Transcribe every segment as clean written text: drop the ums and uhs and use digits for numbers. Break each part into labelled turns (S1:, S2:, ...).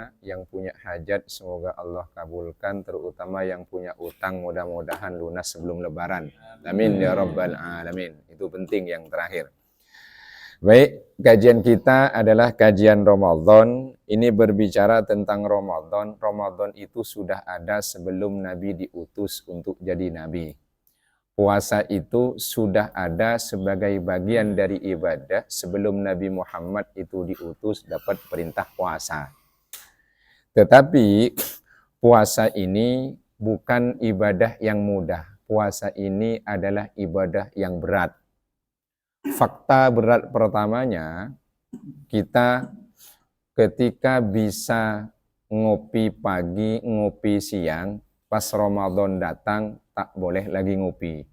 S1: semuanya. Yang punya hajat semoga Allah kabulkan, terutama yang punya utang mudah-mudahan lunas sebelum lebaran. Amin ya rabbal alamin. Itu penting yang terakhir. Baik, kajian kita adalah kajian Ramadan. Ini berbicara tentang Ramadan. Ramadan itu sudah ada sebelum Nabi diutus untuk jadi Nabi. Puasa itu sudah ada sebagai bagian dari ibadah sebelum Nabi Muhammad itu diutus dapat perintah puasa. Tetapi puasa ini bukan ibadah yang mudah. Puasa ini adalah ibadah yang berat. Fakta berat pertamanya, kita ketika bisa ngopi pagi, ngopi siang, pas Ramadan datang, tak boleh lagi ngopi.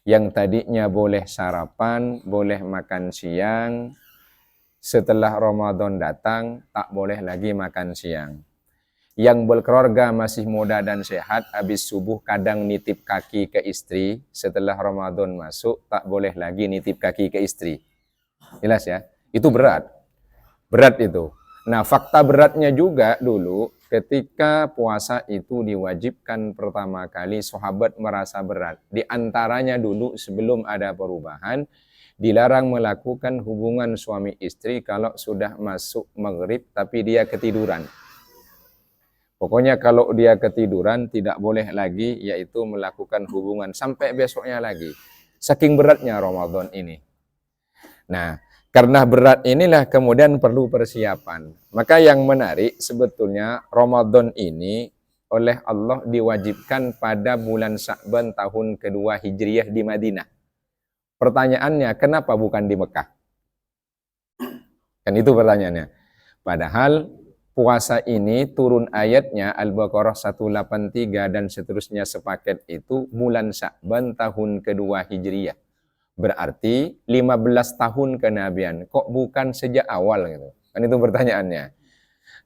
S1: Yang tadinya boleh sarapan, boleh makan siang, setelah Ramadan datang, tak boleh lagi makan siang. Yang berkeluarga masih muda dan sehat, habis subuh kadang nitip kaki ke istri, setelah Ramadan masuk, tak boleh lagi nitip kaki ke istri. Jelas ya? Itu berat. Berat itu. Nah, fakta beratnya juga dulu, ketika puasa itu diwajibkan pertama kali, sahabat merasa berat. Di antaranya dulu sebelum ada perubahan, dilarang melakukan hubungan suami istri kalau sudah masuk maghrib tapi dia ketiduran. Pokoknya kalau dia ketiduran tidak boleh lagi yaitu melakukan hubungan sampai besoknya lagi. Saking beratnya Ramadan ini. Nah, karena berat inilah kemudian perlu persiapan. Maka yang menarik sebetulnya Ramadan ini oleh Allah diwajibkan pada bulan Sya'ban tahun kedua Hijriyah di Madinah. Pertanyaannya, kenapa bukan di Mekah? Kan itu pertanyaannya. Padahal puasa ini turun ayatnya Al-Baqarah 183 dan seterusnya sepaket itu bulan Sya'ban tahun kedua Hijriyah. Berarti 15 tahun kenabian. Kok bukan sejak awal gitu? Kan itu pertanyaannya.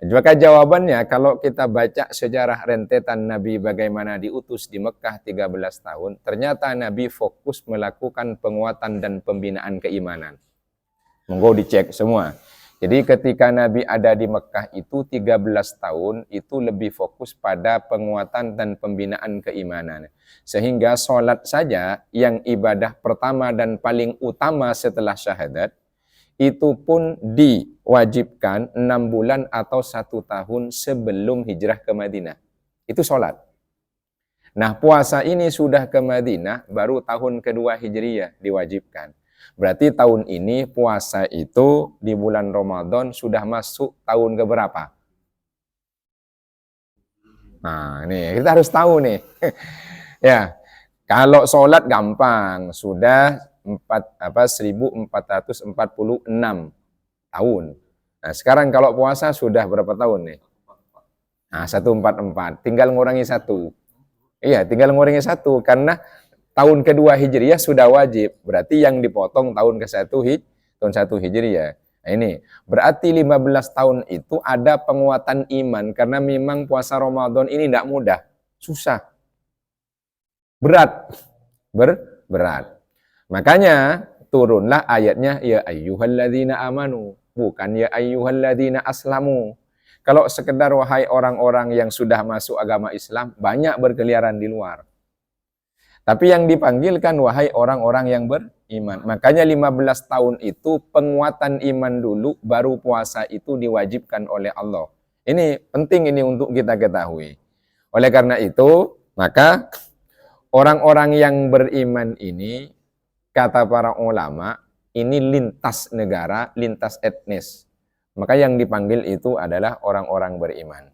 S1: Maka jawabannya kalau kita baca sejarah rentetan Nabi bagaimana diutus di Mekah 13 tahun, ternyata Nabi fokus melakukan penguatan dan pembinaan keimanan. Monggo dicek semua. Jadi ketika Nabi ada di Mekah itu 13 tahun itu lebih fokus pada penguatan dan pembinaan keimanan. Sehingga sholat saja yang ibadah pertama dan paling utama setelah syahadat itu pun diwajibkan 6 bulan atau 1 tahun sebelum hijrah ke Madinah. Itu sholat. Nah puasa ini sudah ke Madinah baru tahun kedua Hijriyah diwajibkan. Berarti tahun ini puasa itu di bulan Ramadan sudah masuk tahun keberapa? Nah, ini kita harus tahu nih. Ya, kalau sholat gampang, sudah 1446 tahun. Nah, sekarang kalau puasa sudah berapa tahun nih? Nah, 144. Tinggal ngurangi 1. Iya, tinggal ngurangi 1 karena tahun kedua Hijriyah sudah wajib. Berarti yang dipotong tahun ke-1 tahun 1 Hijriyah. Nah ini, berarti 15 tahun itu ada penguatan iman karena memang puasa Ramadan ini tidak mudah, susah. Berat. Berat. Makanya turunlah ayatnya ya ayyuhalladzina amanu, bukan ya ayyuhalladzina aslamu. Kalau sekedar wahai orang-orang yang sudah masuk agama Islam, banyak berkeliaran di luar. Tapi yang dipanggilkan wahai orang-orang yang beriman. Makanya 15 tahun itu penguatan iman dulu, baru puasa itu diwajibkan oleh Allah. Ini penting ini untuk kita ketahui. Oleh karena itu, maka orang-orang yang beriman ini, kata para ulama, ini lintas negara, lintas etnis. Maka yang dipanggil itu adalah orang-orang beriman.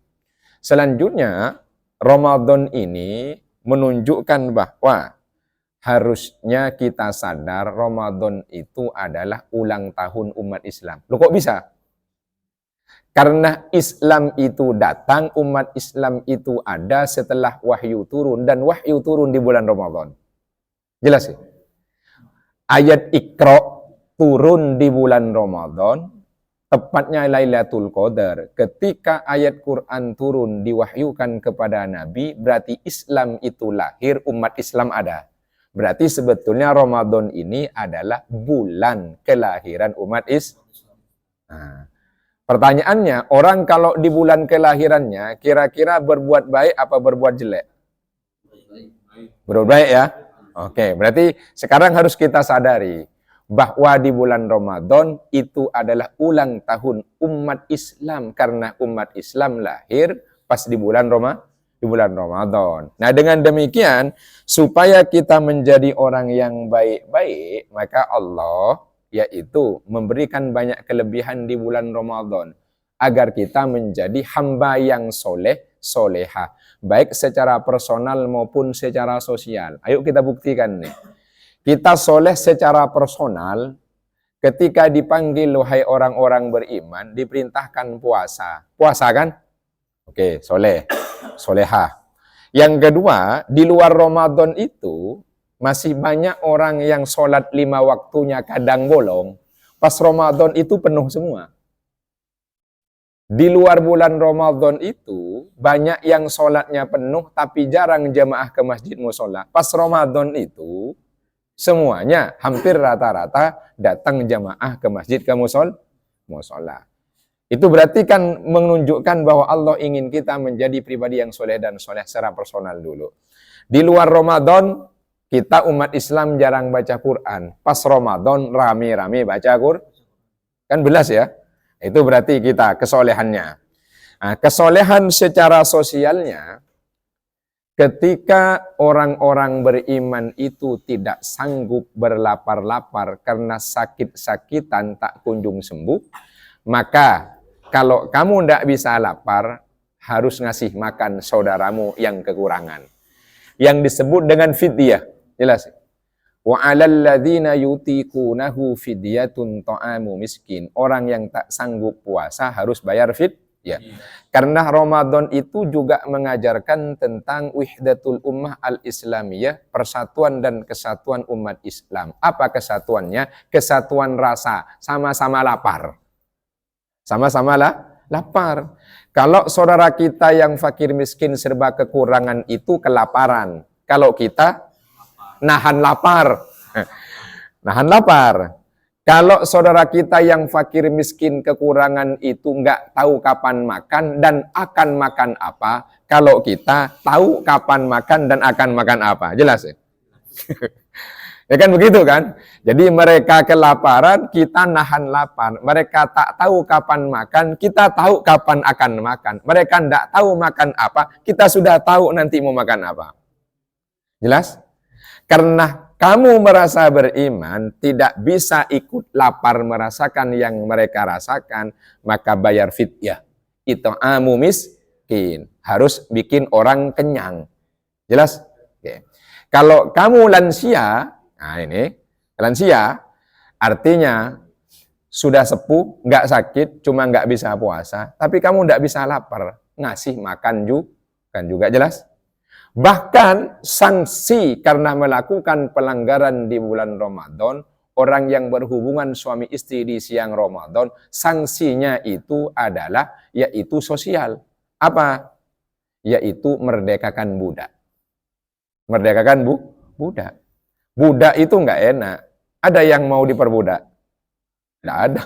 S1: Selanjutnya, Ramadan ini menunjukkan bahwa harusnya kita sadar Ramadan itu adalah ulang tahun umat Islam. Loh kok bisa? Karena Islam itu datang, umat Islam itu ada setelah wahyu turun, dan wahyu turun di bulan Ramadan. Jelas ya? Ayat Iqra turun di bulan Ramadan, tepatnya Lailatul Qadar. Ketika ayat Quran turun diwahyukan kepada Nabi, berarti Islam itu lahir, umat Islam ada. Berarti sebetulnya Ramadan ini adalah bulan kelahiran umat Islam. Nah, Pertanyaannya, orang kalau di bulan kelahirannya kira-kira berbuat baik apa berbuat jelek? Berbuat baik ya? Oke, berarti sekarang harus kita sadari bahwa di bulan Ramadan itu adalah ulang tahun umat Islam karena umat Islam lahir pas di bulan Ramadan. Nah, dengan demikian supaya kita menjadi orang yang baik-baik, maka Allah yaitu memberikan banyak kelebihan di bulan Ramadan agar kita menjadi hamba yang soleha, baik secara personal maupun secara sosial. Ayo kita buktikan nih. Kita soleh secara personal ketika dipanggil wahai orang-orang beriman, diperintahkan puasa. Puasa kan? Oke, soleha. Yang kedua, di luar Ramadan itu masih banyak orang yang sholat 5 waktunya kadang bolong. Pas Ramadan itu penuh semua. Di luar bulan Ramadan itu banyak yang sholatnya penuh tapi jarang jamaah ke masjid musola. Pas Ramadan itu semuanya hampir rata-rata datang jamaah ke masjid ke musola. Itu berarti kan menunjukkan bahwa Allah ingin kita menjadi pribadi yang soleh dan soleh secara personal dulu. Di luar Ramadan, kita umat Islam jarang baca Quran. Pas Ramadan, rame-rame baca Quran. Kan belas ya? Itu berarti kita kesolehannya. Nah, kesolehan secara sosialnya, ketika orang-orang beriman itu tidak sanggup berlapar-lapar karena sakit-sakitan tak kunjung sembuh, maka kalau kamu tidak bisa lapar, harus ngasih makan saudaramu yang kekurangan. Yang disebut dengan fidyah. Jelas. Wa 'alal ladzina yutiqunahu fidyatun ta'amu miskin. Orang yang tak sanggup puasa harus bayar fidyah. Karena Ramadan itu juga mengajarkan tentang wihdatul ummah al-islamiyah, persatuan dan kesatuan umat Islam. Apa kesatuannya? Kesatuan rasa, sama-sama lapar. Sama-sama lapar. Kalau saudara kita yang fakir miskin serba kekurangan itu kelaparan. Kalau kita nahan lapar. Nahan lapar. Kalau saudara kita yang fakir miskin kekurangan itu nggak tahu kapan makan dan akan makan apa, kalau kita tahu kapan makan dan akan makan apa. Jelas ya? Ya kan begitu kan? Jadi mereka kelaparan, kita nahan lapar. Mereka tak tahu kapan makan, kita tahu kapan akan makan. Mereka tidak tahu makan apa, kita sudah tahu nanti mau makan apa. Jelas? Karena kamu merasa beriman, tidak bisa ikut lapar merasakan yang mereka rasakan, maka bayar fidyah. It'amu miskin. Harus bikin orang kenyang. Jelas? Oke. Kalau kamu lansia, nah ini, lansia artinya sudah sepuh, nggak sakit, cuma nggak bisa puasa, tapi kamu nggak bisa lapar, ngasih makan juga, kan juga jelas. Bahkan sanksi karena melakukan pelanggaran di bulan Ramadan, orang yang berhubungan suami istri di siang Ramadan, sanksinya itu adalah yaitu sosial. Apa? Yaitu merdekakan budak. Merdekakan budak. Budak itu nggak enak. Ada yang mau diperbudak? Tidak ada.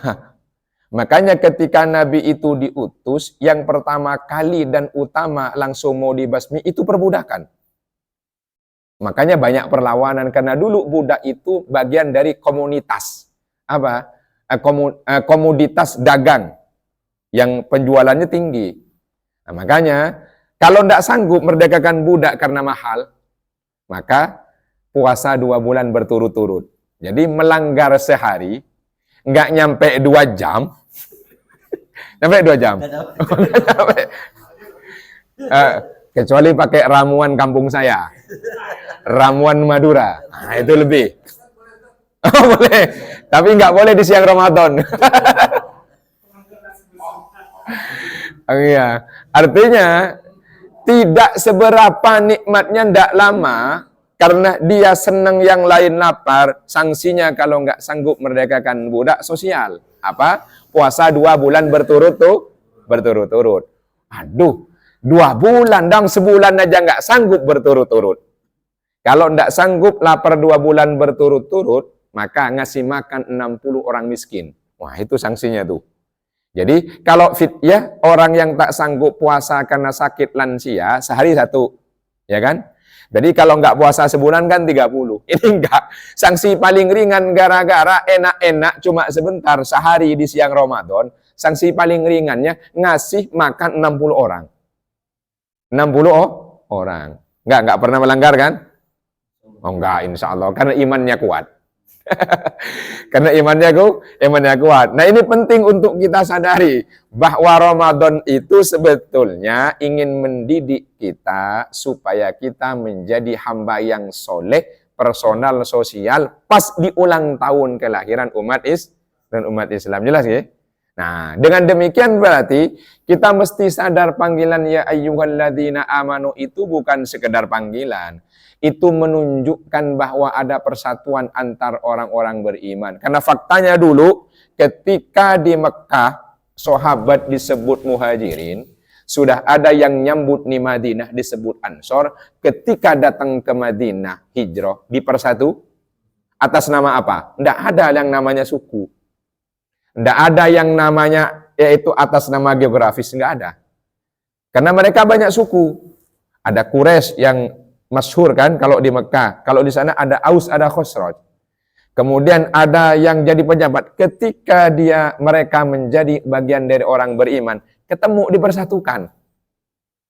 S1: Makanya ketika Nabi itu diutus, yang pertama kali dan utama langsung mau dibasmi itu perbudakan. Makanya banyak perlawanan karena dulu budak itu bagian dari komunitas. Apa? Komoditas dagang yang penjualannya tinggi. Nah, makanya kalau tidak sanggup merdekakan budak karena mahal, maka puasa 2 bulan berturut-turut. Jadi melanggar sehari, nggak nyampe 2 jam. Nyampe 2 jam? Kecuali pakai ramuan kampung saya. Ramuan Madura. Nah, itu lebih. Oh, boleh. Tapi nggak boleh di siang Ramadan. Iya. Artinya, tidak seberapa nikmatnya ndak lama, karena dia senang yang lain lapar, sanksinya kalau nggak sanggup merdekakan budak sosial. Apa? Puasa 2 bulan berturut-turut. Aduh, 2 bulan dong, sebulan aja nggak sanggup berturut-turut. Kalau nggak sanggup lapar 2 bulan berturut-turut, maka ngasih makan 60 orang miskin. Wah, itu sanksinya tuh. Jadi kalau fidyah orang yang tak sanggup puasa karena sakit lansia sehari 1, ya kan? Jadi kalau nggak puasa sebulan kan 30. Ini enggak. Sanksi paling ringan gara-gara enak-enak cuma sebentar sehari di siang Ramadan. Sanksi paling ringannya ngasih makan 60 orang. 60 orang. Enggak pernah melanggar kan? Oh enggak, insya Allah. Karena imannya kuat. Karena imannya kuat. Nah ini penting untuk kita sadari bahwa Ramadan itu sebetulnya ingin mendidik kita supaya kita menjadi hamba yang soleh, personal, sosial, pas di ulang tahun kelahiran umat Islam. Jelas ya? Nah, dengan demikian berarti kita mesti sadar panggilan ya ayyuhalladzina amanu itu bukan sekedar panggilan. Itu menunjukkan bahwa ada persatuan antar orang-orang beriman. Karena faktanya dulu ketika di Mekah sahabat disebut muhajirin, sudah ada yang nyambut di Madinah disebut Ansor, ketika datang ke Madinah hijrah dipersatu atas nama apa? Tidak ada yang namanya suku. Tidak ada yang namanya yaitu atas nama geografis, nggak ada. Karena mereka banyak suku. Ada Quraisy yang masyhur kan kalau di Mekah. Kalau di sana ada Aus, ada Khosraj. Kemudian ada yang jadi pejabat. Ketika mereka menjadi bagian dari orang beriman, ketemu dipersatukan.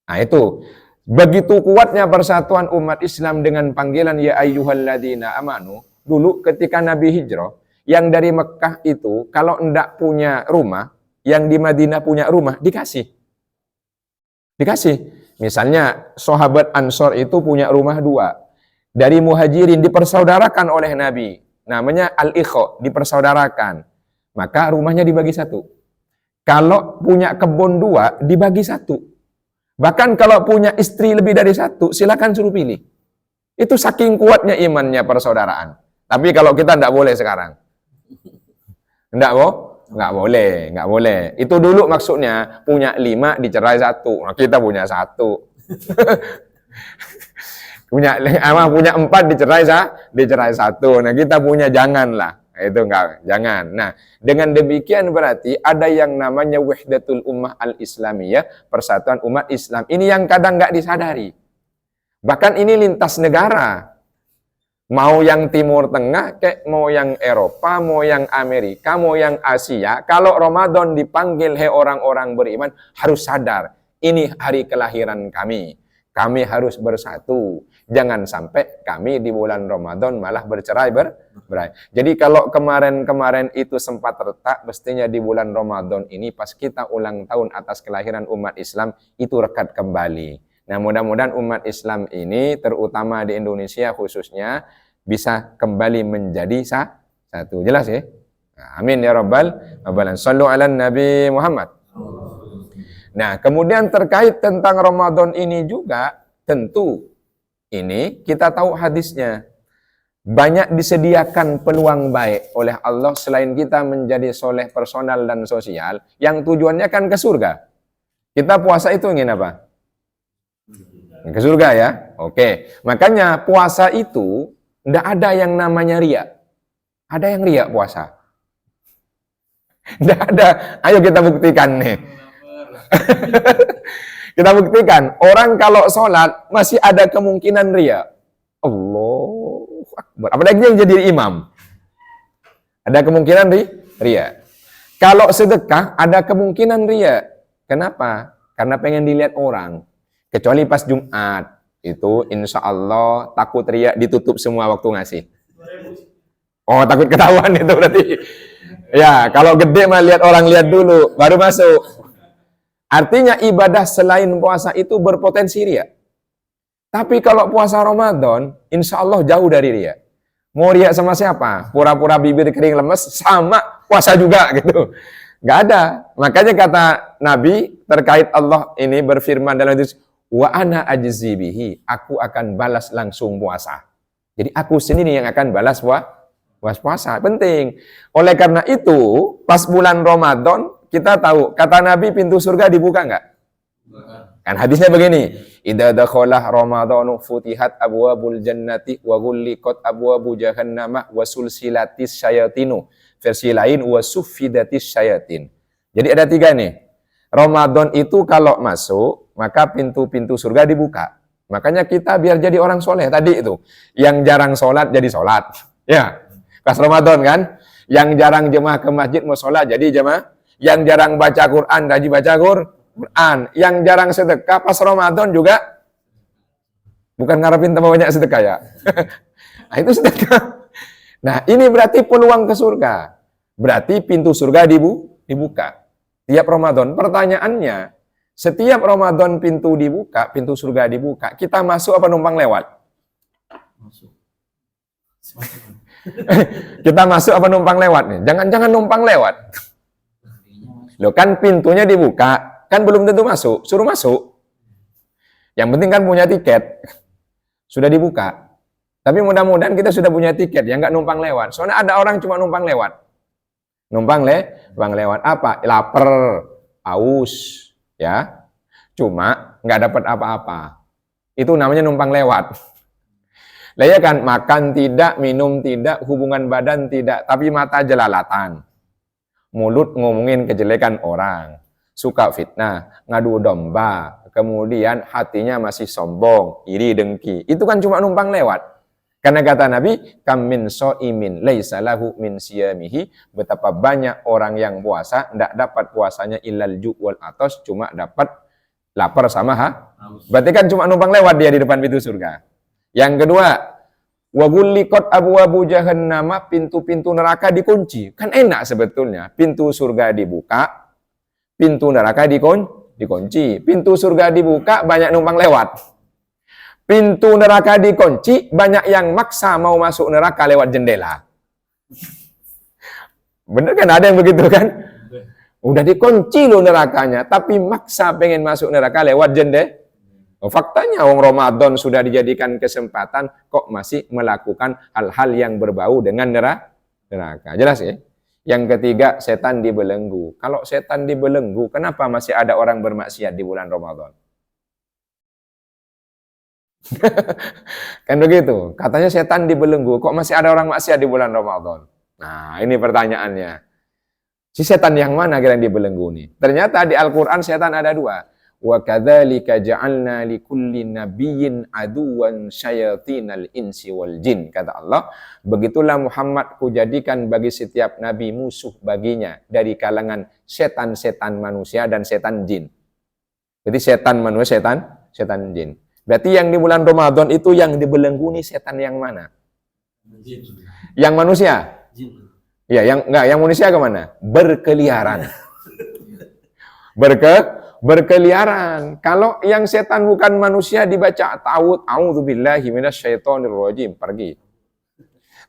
S1: Nah itu. Begitu kuatnya persatuan umat Islam dengan panggilan ya ayyuhalladzina amanu. Dulu ketika Nabi hijrah, yang dari Mekah itu kalau enggak punya rumah, yang di Madinah punya rumah, dikasih. Misalnya sahabat Ansor itu punya rumah 2. Dari muhajirin dipersaudarakan oleh Nabi. Namanya al-ikho, dipersaudarakan. Maka rumahnya dibagi 1. Kalau punya kebun 2, dibagi 1. Bahkan kalau punya istri lebih dari 1, silakan suruh pilih. Itu saking kuatnya imannya persaudaraan. Tapi kalau kita tidak boleh sekarang. Nggak boleh. Itu dulu maksudnya punya 5 dicerai 1. Nah, kita punya 1. punya 4 dicerai 1. Nah, kita punya janganlah. Itu jangan. Nah, dengan demikian berarti ada yang namanya wahdatul ummah al-islamiyah, persatuan umat Islam. Ini yang kadang nggak disadari. Bahkan ini lintas negara. Mau yang Timur Tengah, mau yang Eropa, mau yang Amerika, mau yang Asia. Kalau Ramadan dipanggil, hei orang-orang beriman, harus sadar. Ini hari kelahiran kami. Kami harus bersatu. Jangan sampai kami di bulan Ramadan malah bercerai-berai. Jadi kalau kemarin-kemarin itu sempat retak, mestinya di bulan Ramadan ini pas kita ulang tahun atas kelahiran umat Islam, itu rekat kembali. Nah, mudah-mudahan umat Islam ini, terutama di Indonesia khususnya, bisa kembali menjadi satu. Jelas ya? Nah, amin ya Rabbal alamin. Sallu ala Nabi Muhammad. Nah, kemudian terkait tentang Ramadan ini juga, tentu ini kita tahu hadisnya. Banyak disediakan peluang baik oleh Allah selain kita menjadi soleh personal dan sosial, yang tujuannya kan ke surga. Kita puasa itu ingin apa? Ke surga ya. Oke. Makanya puasa itu tidak ada yang namanya riya. Ada yang riya puasa? Tidak ada. Ayo kita buktikan nih. Kita buktikan. Orang kalau sholat masih ada kemungkinan riya. Allahu Akbar. Apalagi yang jadi imam. Ada kemungkinan riya. Kalau sedekah ada kemungkinan riya. Kenapa? Karena pengen dilihat orang. Kecuali pas Jumat, itu insya Allah takut riak ditutup semua waktu ngasih. Oh, takut ketahuan itu berarti. Ya, kalau gede mah lihat orang lihat dulu, baru masuk. Artinya ibadah selain puasa itu berpotensi riak. Tapi kalau puasa Ramadan, insya Allah jauh dari riak. Mau riak sama siapa? Pura-pura bibir kering lemes, sama puasa juga gitu. Gak ada. Makanya kata Nabi terkait Allah ini berfirman dalam hadis, wa ana ajzi bihi, aku akan balas langsung puasa. Jadi aku sendiri yang akan balas puasa. Penting. Oleh karena itu, pas bulan Ramadan, kita tahu, kata Nabi pintu surga dibuka enggak? Kan hadisnya begini, idza dakhala ramadhanu futihat abwabul jannati wa ghulliqat abwabu jahannamah wa sulsilatis syayatinu. Versi lain wa suffidatis syayatin. Jadi ada 3 nih. Ramadan itu kalau masuk, maka pintu-pintu surga dibuka. Makanya kita biar jadi orang soleh tadi itu. Yang jarang sholat jadi sholat. Ya, pas Ramadan kan. Yang jarang jemaah ke masjid mau sholat jadi jemaah. Yang jarang baca Quran rajin baca Quran. Yang jarang sedekah pas Ramadan juga. Bukan ngarepin tambah banyak sedekah ya. Nah itu sedekah. Nah ini berarti peluang ke surga. Berarti pintu surga dibuka. Tiap Ramadan. Pertanyaannya, setiap Ramadan pintu dibuka, pintu surga dibuka, kita masuk apa numpang lewat? Masuk. Kita masuk apa numpang lewat nih? Jangan numpang lewat. Loh kan pintunya dibuka, kan belum tentu masuk, suruh masuk. Yang penting kan punya tiket. Sudah dibuka. Tapi mudah-mudahan kita sudah punya tiket, ya nggak numpang lewat. Soalnya ada orang cuma numpang lewat. Numpang lewat apa? Lapar, haus, ya. Cuma nggak dapat apa-apa. Itu namanya numpang lewat. Lah ya kan, makan tidak, minum tidak, hubungan badan tidak, tapi mata jelalatan. Mulut ngomongin kejelekan orang, suka fitnah, ngadu domba, kemudian hatinya masih sombong, iri dengki. Itu kan cuma numpang lewat. Karena kata Nabi, kam min so'imin laisa lahu min siyamihi, betapa banyak orang yang puasa enggak dapat puasanya illal ju' wal atos, cuma dapat lapar sama berarti kan cuma numpang lewat dia di depan pintu surga. Yang kedua, wa ghulliqat abwabu jahannama, pintu-pintu neraka dikunci. Kan enak sebetulnya, pintu surga dibuka, pintu neraka dikunci. Pintu surga dibuka, banyak numpang lewat. Pintu neraka dikunci, banyak yang maksa mau masuk neraka lewat jendela. Bener kan, ada yang begitu kan? Udah dikunci loh nerakanya, tapi maksa pengen masuk neraka lewat jendela. Faktanya orang Ramadan sudah dijadikan kesempatan, kok masih melakukan hal-hal yang berbau dengan neraka. Jelas ya? Yang ketiga, setan dibelenggu. Kalau setan dibelenggu, kenapa masih ada orang bermaksiat di bulan Ramadan? Kan begitu. Katanya setan dibelenggu, kok masih ada orang maksiat di bulan Ramadan? Nah, ini pertanyaannya. Si setan yang mana kira yang dibelenggu nih? Ternyata di Al-Quran setan ada 2. Wa kadzalika ja'alna likulli nabiyyin aduwan syayatinal insi wal jin, kata Allah. Begitulah Muhammad kujadikan bagi setiap nabi musuh baginya dari kalangan setan-setan manusia dan setan jin. Jadi setan manusia, setan jin. Berarti yang di bulan Ramadan itu yang dibelenggu nih setan yang mana? Jin. Yang manusia? Jin. Ya, yang manusia kemana? Berkeliaran. Berkeliaran. Kalau yang setan bukan manusia dibaca ta'awud, a'udzubillahi minasyaitonirrajim, pergi.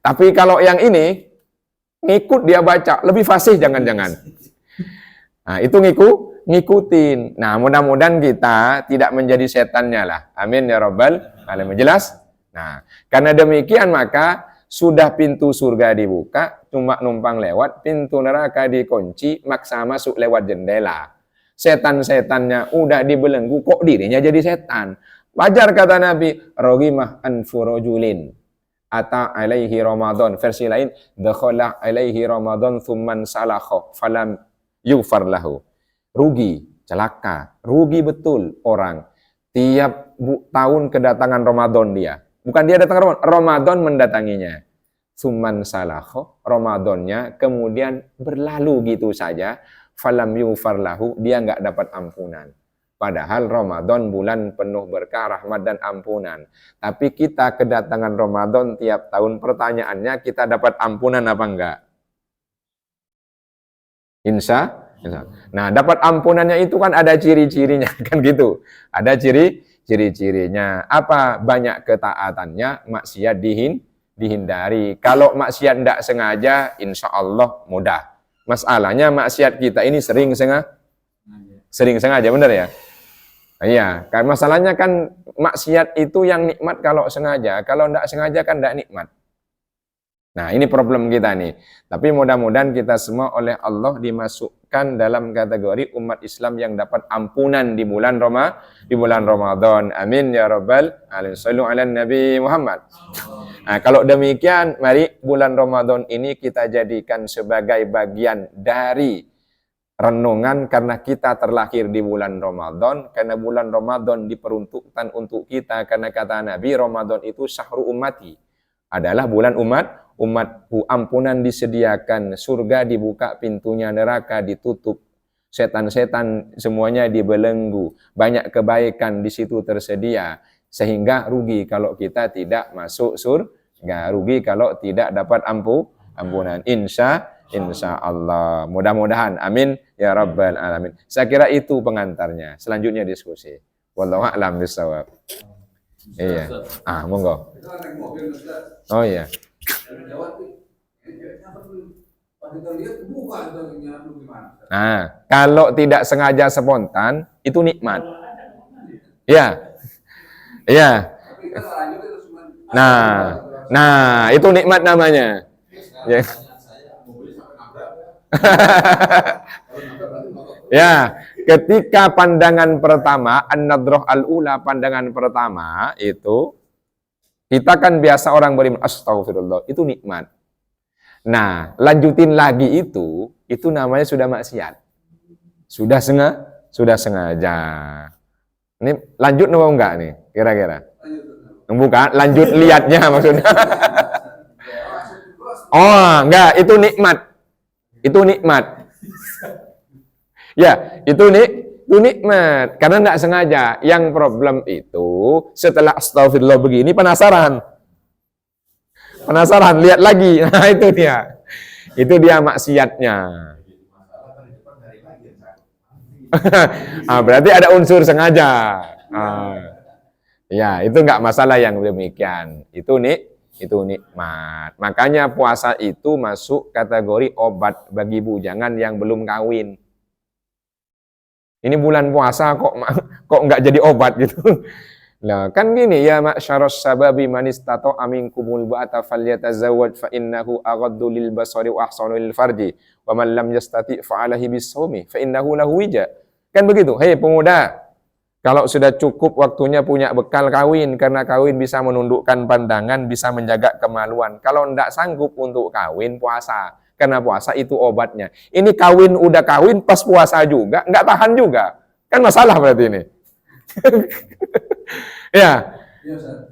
S1: Tapi kalau yang ini ngikut dia baca, lebih fasih jangan-jangan. Nah, itu ngikutin. Nah, mudah-mudahan kita tidak menjadi setannya lah. Amin ya rabbal alamin. Jelas? Nah, karena demikian maka sudah pintu surga dibuka, cuma numpang lewat, pintu neraka dikunci, maksa masuk lewat jendela. Setan-setannya udah dibelenggu, kok dirinya jadi setan. Wajar kata Nabi, rogimah anfurojulin. Ata alaihi Ramadan. Versi lain, dakhala alaihi Ramadan thumman salakho falam yufar lahu. Rugi, celaka, rugi betul orang. Tiap tahun kedatangan Ramadan dia. Bukan dia datang Ramadan, Ramadan mendatanginya. Thumman salakho, Ramadannya kemudian berlalu gitu saja. Falam yufar lahu, dia nggak dapat ampunan. Padahal Ramadan bulan penuh berkah, rahmat dan ampunan. Tapi kita kedatangan Ramadan tiap tahun, pertanyaannya kita dapat ampunan apa enggak? Insya. Nah, dapat ampunannya itu kan ada ciri-cirinya, kan gitu. Ada ciri-cirinya. Apa? Banyak ketaatannya, maksiat dihindari. Kalau maksiat tidak sengaja, insya Allah mudah. Masalahnya maksiat kita ini sering sengaja, benar ya? Iya, kan masalahnya kan maksiat itu yang nikmat kalau sengaja, kalau tidak sengaja kan tidak nikmat. Nah, ini problem kita nih. Tapi mudah-mudahan kita semua oleh Allah dimasukkan dalam kategori umat Islam yang dapat ampunan di bulan Ramadan. Amin ya rabbal alamin. Shallu ala Nabi Muhammad. Nah, kalau demikian, mari bulan Ramadan ini kita jadikan sebagai bagian dari renungan karena kita terlahir di bulan Ramadan, karena bulan Ramadan diperuntukkan untuk kita, karena kata Nabi, Ramadan itu syahru ummati, adalah bulan umatku, ampunan disediakan, surga dibuka pintunya, neraka ditutup, setan-setan semuanya dibelenggu, banyak kebaikan di situ tersedia, sehingga rugi kalau kita tidak masuk surga, rugi kalau tidak dapat ampunan. Insya Allah. Mudah-mudahan. Amin ya rabbal alamin. Saya kira itu pengantarnya. Selanjutnya diskusi. Wallahu a'lam bishawab. Iya. Monggo. Oh iya. Nah, kalau tidak sengaja spontan itu nikmat. Iya. Iya. Nah, itu nikmat namanya. Ya. Ya, ketika pandangan pertama, an-nadhrah al-ula, pandangan pertama itu kita kan biasa orang beriman astagfirullah, itu nikmat. Nah, lanjutin lagi itu namanya sudah maksiat. Sudah sengaja. Ini lanjut mau enggak nih kira-kira? Bukan, lanjut lihatnya maksudnya. Oh, enggak, itu nikmat. Itu nikmat. Ya, itu nikmat. Karena enggak sengaja. Yang problem itu setelah astagfirullah begini penasaran. Penasaran, lihat lagi. Nah, itu dia. Itu dia maksiatnya. Berarti ada unsur sengaja. Ya, itu enggak masalah yang demikian. Itu nikmat. Makanya puasa itu masuk kategori obat bagi bujangan yang belum kawin. Ini bulan puasa kok enggak jadi obat gitu. Nah, kan gini ya, ma'syaras sababi man istata'a minkumul ba'ata falyatazawwaj fa innahu aghaddu lil basari wa ahsanu lil farji wa man lam yastati' fa 'alaihi bis-shaumi fa innahu lahu wija. Kan begitu. Hei pemuda, kalau sudah cukup waktunya punya bekal kawin, karena kawin bisa menundukkan pandangan, bisa menjaga kemaluan. Kalau enggak sanggup untuk kawin, puasa. Karena puasa itu obatnya. Ini kawin udah kawin pas puasa juga, enggak tahan juga. Kan masalah berarti ini. Ya,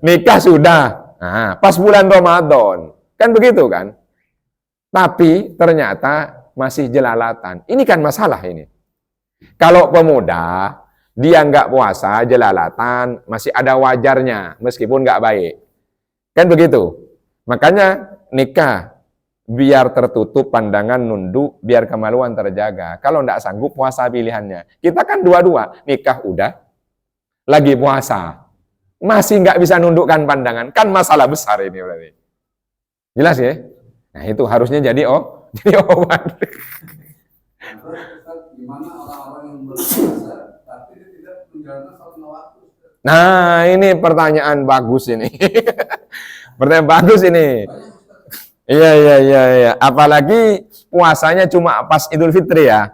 S1: nikah sudah, nah, pas bulan Ramadan, kan begitu kan? Tapi ternyata masih jelalatan. Ini kan masalah ini. Kalau pemuda, dia nggak puasa, jelalatan, masih ada wajarnya, meskipun nggak baik. Kan begitu? Makanya nikah, biar tertutup pandangan nunduk, biar kemaluan terjaga. Kalau nggak sanggup, puasa pilihannya. Kita kan dua-dua, nikah udah, lagi puasa. Masih nggak bisa nundukkan pandangan, kan masalah besar ini berarti. Jelas ya? Nah itu harusnya jadi obat.
S2: Gimana orang-orang yang berpuasa tapi dia tidak menjalankan salat lima waktu?
S1: Nah ini pertanyaan bagus ini. Pertanyaan bagus ini. Iya. Apalagi puasanya cuma pas Idul Fitri ya.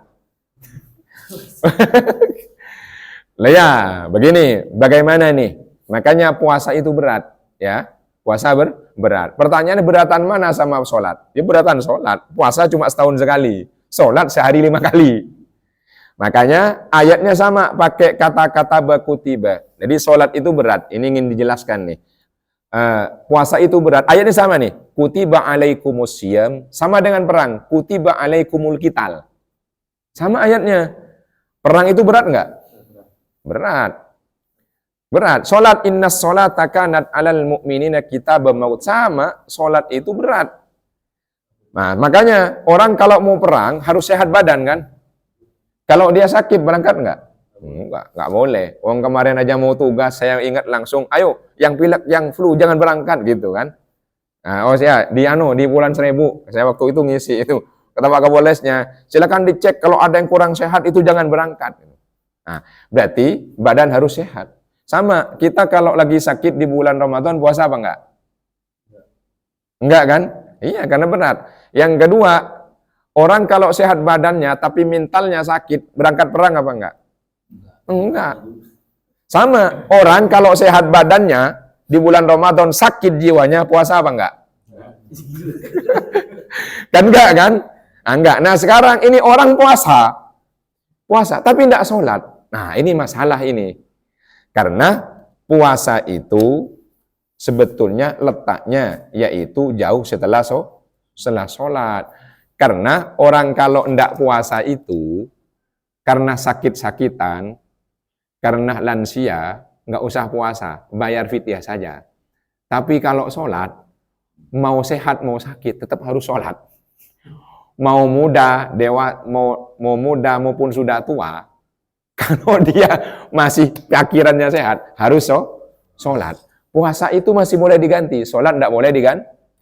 S1: Lah ya, begini, bagaimana nih? Makanya puasa itu berat, ya. Puasa berat. Pertanyaannya beratan mana sama sholat? Ya beratan sholat. Puasa cuma setahun sekali. Sholat sehari 5 kali. Makanya ayatnya sama, pakai kata-kata bakutiba. Jadi sholat itu berat. Ini ingin dijelaskan nih. Puasa itu berat. Ayatnya sama nih. Kutiba alaikumus siyam. Sama dengan perang. Kutiba alaikumul qital. Sama ayatnya. Perang itu berat enggak? Berat. Sholat innas sholata kanat alal mu'minina kitaban maut. Sama, sholat itu berat. Nah, makanya orang kalau mau perang harus sehat badan kan? Kalau dia sakit berangkat enggak? Enggak boleh. Orang kemarin aja mau tugas, saya ingat langsung, ayo yang pilek, yang flu jangan berangkat gitu kan. Nah, saya di bulan 1000, saya waktu itu ngisi itu. Kata Pak Kapolresnya, silakan dicek kalau ada yang kurang sehat itu jangan berangkat. Nah, berarti badan harus sehat. Sama, kita kalau lagi sakit di bulan Ramadan puasa apa enggak? Enggak kan? Iya, karena berat. Yang kedua, orang kalau sehat badannya tapi mentalnya sakit, berangkat perang apa enggak? Enggak. Sama, orang kalau sehat badannya di bulan Ramadan sakit jiwanya, puasa apa enggak? Kan enggak kan? Enggak. Nah, sekarang ini orang puasa puasa tapi tidak sholat. Nah, ini masalah ini. Karena puasa itu sebetulnya letaknya yaitu jauh setelah sholat. Karena orang kalau tidak puasa itu karena sakit-sakitan, karena lansia, nggak usah puasa, bayar fidyah saja. Tapi kalau sholat, mau sehat mau sakit tetap harus sholat. Mau muda, mau muda maupun sudah tua, kalau dia masih pikirannya sehat, harus sholat. Puasa itu masih boleh diganti, sholat tidak boleh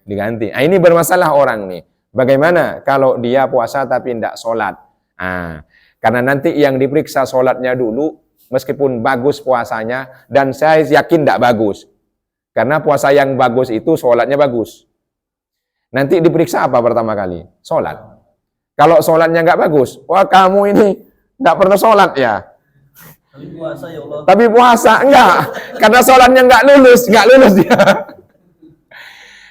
S1: diganti. Nah, ini bermasalah orang nih. Bagaimana kalau dia puasa tapi tidak sholat? Nah, karena nanti yang diperiksa sholatnya dulu, meskipun bagus puasanya, dan saya yakin tidak bagus. Karena puasa yang bagus itu sholatnya bagus. Nanti diperiksa apa pertama kali? Sholat. Kalau sholatnya nggak bagus, wah kamu ini nggak pernah sholat ya.
S3: Tapi puasa ya Allah.
S1: Tapi puasa enggak, karena sholatnya nggak lulus dia.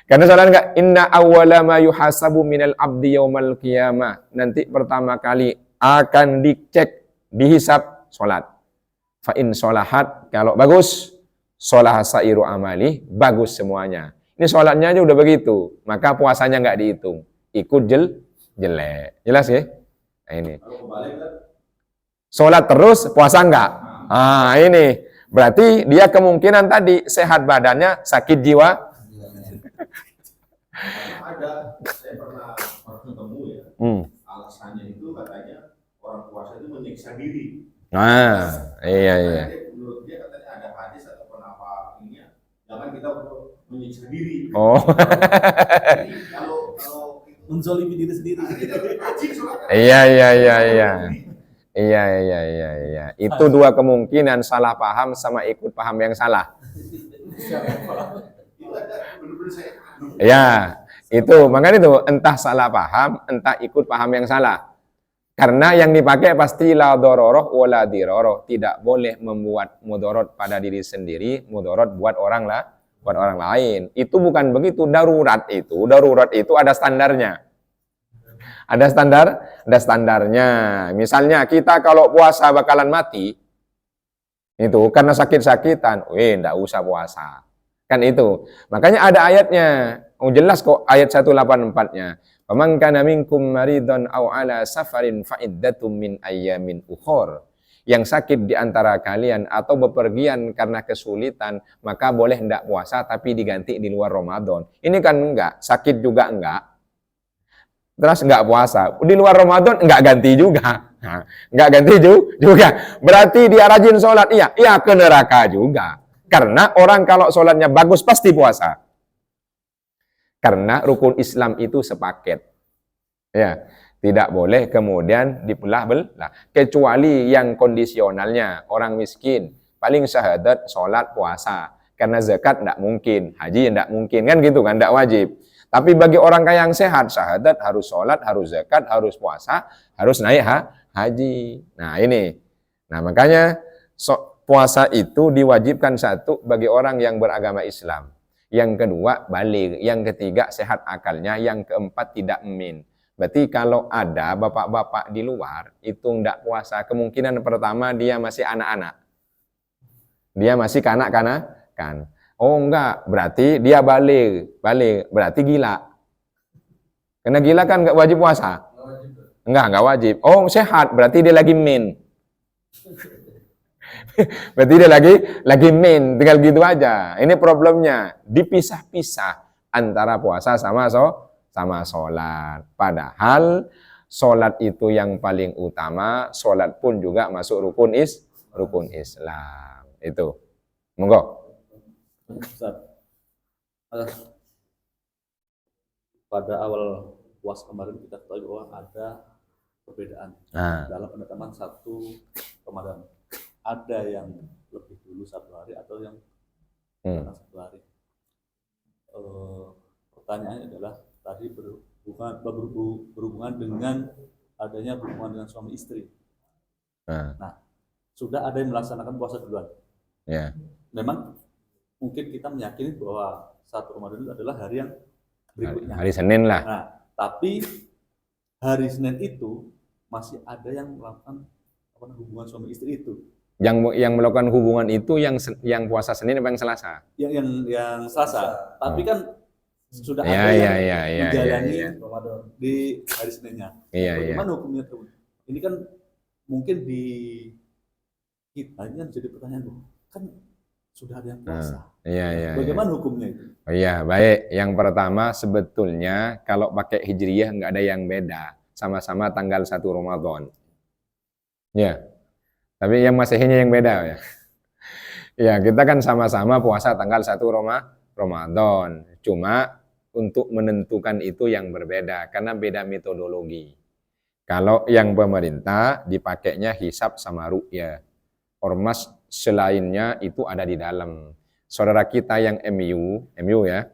S1: Karena sholat enggak, inna awwala ma yuhasabu minal abdi yaumal qiyamah. Nanti pertama kali akan dicek, dihisab sholat. Fa in sholahat, kalau bagus, sholah sairu amali, bagus semuanya. Ini sholatnya aja udah begitu, maka puasanya nggak dihitung. Ikut jelek. Jelas ya? Nah, ini. Sholat terus, puasa enggak? Ah, ini. Berarti dia kemungkinan tadi sehat badannya, sakit jiwa.
S4: Ada, saya pernah ketemu ya, alasannya itu katanya orang puasa itu menyiksa diri.
S1: Nah, iya.
S4: Menurut dia katanya ada hadis atau apa ini, jangan kita menyiksa diri.
S1: Oh.
S4: Jadi kalau
S3: Menzolimi diri sendiri.
S1: Iya. Itu dua kemungkinan, salah paham sama ikut paham yang salah. Ya, itu makanya itu entah salah paham, entah ikut paham yang salah. Karena yang dipakai pasti la dororoh wala diroroh, tidak boleh membuat mudorot pada diri sendiri, mudorot buat orang lain. Itu bukan begitu. Darurat itu ada standarnya. Ada standarnya. Misalnya kita kalau puasa bakalan mati, itu karena sakit-sakitan, enggak usah puasa. Kan itu. Makanya ada ayatnya. Jelas kok ayat 184-nya. Faman kana minkum maridun aw ala safarin fa iddatum min ayyamin ukhur. Yang sakit di antara kalian atau bepergian karena kesulitan, maka boleh hendak puasa tapi diganti di luar Ramadan. Ini kan enggak, sakit juga enggak. Terus enggak puasa. Di luar Ramadan enggak ganti juga. Nah, enggak ganti juga. Berarti dia rajin sholat. Iya ke neraka juga. Karena orang kalau sholatnya bagus pasti puasa. Karena rukun Islam itu sepaket. Ya, tidak boleh kemudian dibelah-belah. Kecuali yang kondisionalnya, orang miskin, paling syahadat, sholat, puasa. Karena zakat tidak mungkin, haji tidak mungkin, kan gitu kan, tidak wajib. Tapi bagi orang kaya yang sehat, syahadat, harus sholat, harus zakat, harus puasa, harus naik haji. Nah ini. Nah makanya puasa itu diwajibkan satu bagi orang yang beragama Islam. Yang kedua, baligh. Yang ketiga, sehat akalnya. Yang keempat, tidak min. Berarti kalau ada bapak-bapak di luar, itu tidak puasa. Kemungkinan pertama, dia masih anak-anak. Dia masih kanak-kanak. Oh enggak, berarti dia baligh. Berarti gila. Karena gila kan enggak wajib puasa. Enggak wajib. Oh sehat, berarti dia lagi min. Berarti dia lagi min, tinggal gitu aja. Ini problemnya, dipisah-pisah antara puasa sama sholat. Padahal sholat itu yang paling utama, sholat pun juga masuk rukun Islam. Itu. Monggo.
S3: Pada awal puasa kemarin kita tahu bahwa ada perbedaan dalam penetapan satu Ramadan. Ada yang lebih dulu 1 hari atau yang 1 hari. Pertanyaannya adalah tadi berhubungan dengan adanya hubungan dengan suami istri. Nah, sudah ada yang melaksanakan puasa duluan.
S1: Ya.
S3: Memang mungkin kita meyakini bahwa 1 Ramadan itu adalah hari yang berikutnya.
S1: Hari Senin lah.
S3: Nah, tapi hari Senin itu masih ada yang melakukan hubungan suami istri itu.
S1: Yang melakukan hubungan itu yang puasa Senin apa yang Selasa?
S3: Yang Selasa. Tapi kan sudah
S1: Iya,
S3: ada
S1: iya,
S3: yang
S1: iya, iya,
S3: menjalani
S1: iya.
S3: Ramadan di hari Seninnya.
S1: Iya, iya.
S3: Bagaimana hukumnya teman? Ini kan mungkin di kita ini kan jadi pertanyaan, kan sudah ada yang puasa.
S1: Iya, iya.
S3: Bagaimana hukumnya itu?
S1: Oh iya, baik. Yang pertama sebetulnya kalau pakai Hijriyah nggak ada yang beda. Sama-sama tanggal 1 Ramadan. Ya. Tapi yang Masehinya yang beda ya. Ya, kita kan sama-sama puasa tanggal 1 Ramadan. Cuma untuk menentukan itu yang berbeda karena beda metodologi. Kalau yang pemerintah dipakainya hisab sama ru'yah. Ormas selainnya itu ada di dalam. Saudara kita yang MU ya.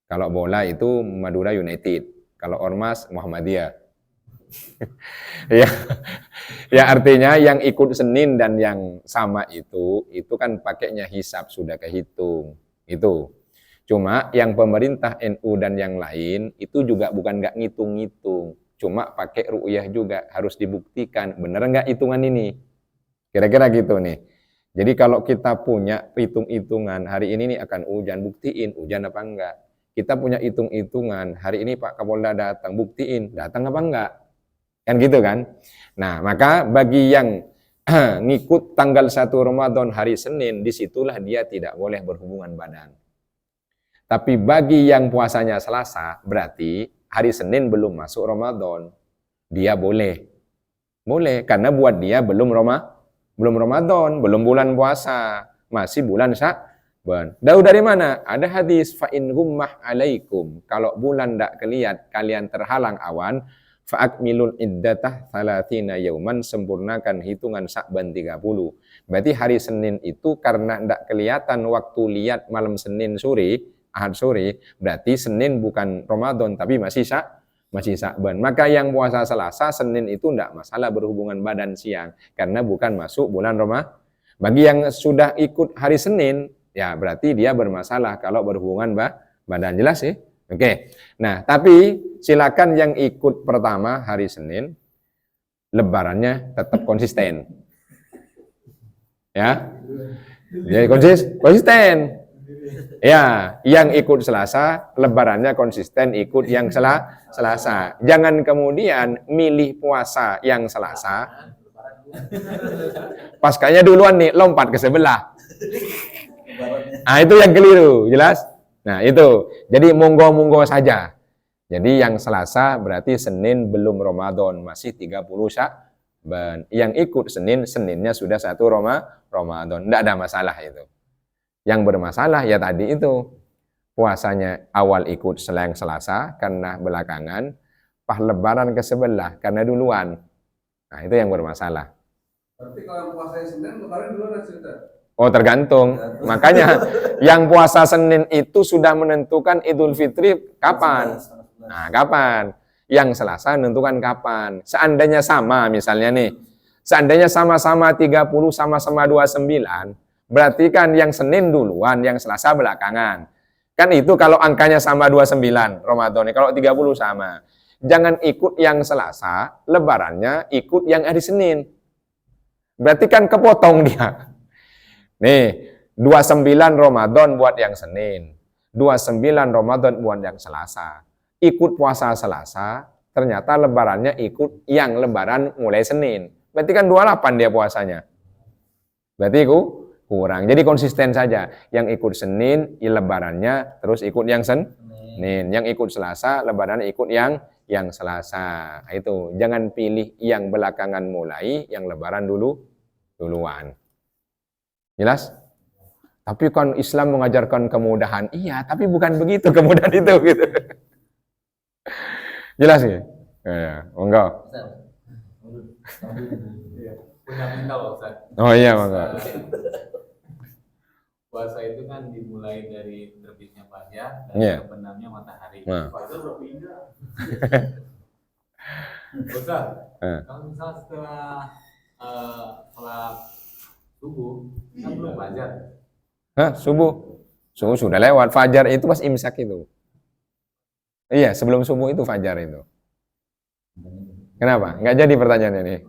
S1: Kalau bola itu Madura United. Kalau ormas Muhammadiyah. Ya. Ya artinya yang ikut Senin dan yang sama itu kan pakainya hisab sudah kehitung. Itu. Cuma yang pemerintah NU dan yang lain itu juga bukan nggak ngitung-ngitung. Cuma pakai ru'yah juga harus dibuktikan benar nggak hitungan ini. Kira-kira gitu nih. Jadi kalau kita punya hitung-hitungan hari ini nih akan hujan, buktiin hujan apa enggak. Kita punya hitung-hitungan hari ini Pak Kapolda datang, buktiin datang apa enggak. Kan gitu kan. Nah maka bagi yang ngikut tanggal 1 Ramadan hari Senin, disitulah dia tidak boleh berhubungan badan. Tapi bagi yang puasanya Selasa, berarti hari Senin belum masuk Ramadan. Dia boleh. Boleh, karena buat dia belum Ramadan, belum bulan puasa. Masih bulan Sya'ban. Tahu dari mana? Ada hadis, fa'in gummah alaikum. Kalau bulan tidak kelihatan, kalian terhalang awan, fa'akmilul iddatah thalathina yauman, sempurnakan hitungan Sya'ban 30. Berarti hari Senin itu karena tidak kelihatan waktu lihat malam Senin sore, Ahad sore, berarti Senin bukan Ramadan tapi masih Sya'ban. Maka yang puasa Selasa, Senin itu tidak masalah berhubungan badan siang karena bukan masuk bulan Ramadan. Bagi yang sudah ikut hari Senin, ya berarti dia bermasalah kalau berhubungan badan. Jelas sih? Oke. Nah, tapi silakan yang ikut pertama hari Senin, lebarannya tetap konsisten. Ya. Jadi konsisten. Ya, yang ikut Selasa, lebarannya konsisten ikut yang Selasa. Jangan kemudian milih puasa yang Selasa. Paskanya duluan nih, lompat ke sebelah. Nah, itu yang keliru, jelas? Nah, itu. Jadi monggo-monggo saja. Jadi yang Selasa berarti Senin belum Ramadan, masih 30 Sya'ban. Yang ikut Seninnya sudah 1 Ramadan. Tidak ada masalah itu. Yang bermasalah ya tadi itu puasanya awal ikut selang Selasa karena belakangan, pas lebaran ke sebelah karena duluan. Nah itu yang bermasalah.
S2: Berarti kalau yang puasa Senin, lebaran duluan cerita.
S1: Oh tergantung. Makanya yang puasa Senin itu sudah menentukan Idul Fitri kapan. Nah kapan? Yang Selasa menentukan kapan. Seandainya sama misalnya nih. Seandainya sama-sama 30, sama-sama 29. Berarti kan yang Senin duluan, yang Selasa belakangan. Kan itu kalau angkanya sama 29 Ramadan, kalau 30 sama. Jangan ikut yang Selasa, lebarannya ikut yang hari Senin. Berarti kan kepotong dia. Nih, 29 Ramadan buat yang Senin. 29 Ramadan buat yang Selasa. Ikut puasa Selasa, ternyata lebarannya ikut yang lebaran mulai Senin. Berarti kan 28 dia puasanya. Berarti kurang. Jadi konsisten saja. Yang ikut Senin, lebarannya terus ikut yang Senin. Yang ikut Selasa, lebarannya ikut yang Selasa. Itu. Jangan pilih yang belakangan mulai, yang lebaran duluan. Jelas? Tapi kan Islam mengajarkan kemudahan. Iya, tapi bukan begitu kemudahan itu gitu. Jelas ya? Ya, enggak.
S5: Fundamental, Ustaz.
S1: Oh iya, enggak.
S5: Puasa itu kan dimulai dari terbitnya fajar dan
S1: Iya.
S5: terbenamnya matahari.
S1: Nah.
S5: Fajar udah pindah. Ustaz, kalau misal setelah sholat subuh, kan belum fajar.
S1: Hah, subuh? Subuh sudah lewat. Fajar itu pas imsak itu. Iya, sebelum subuh itu fajar itu. Kenapa? Nggak jadi pertanyaannya nih.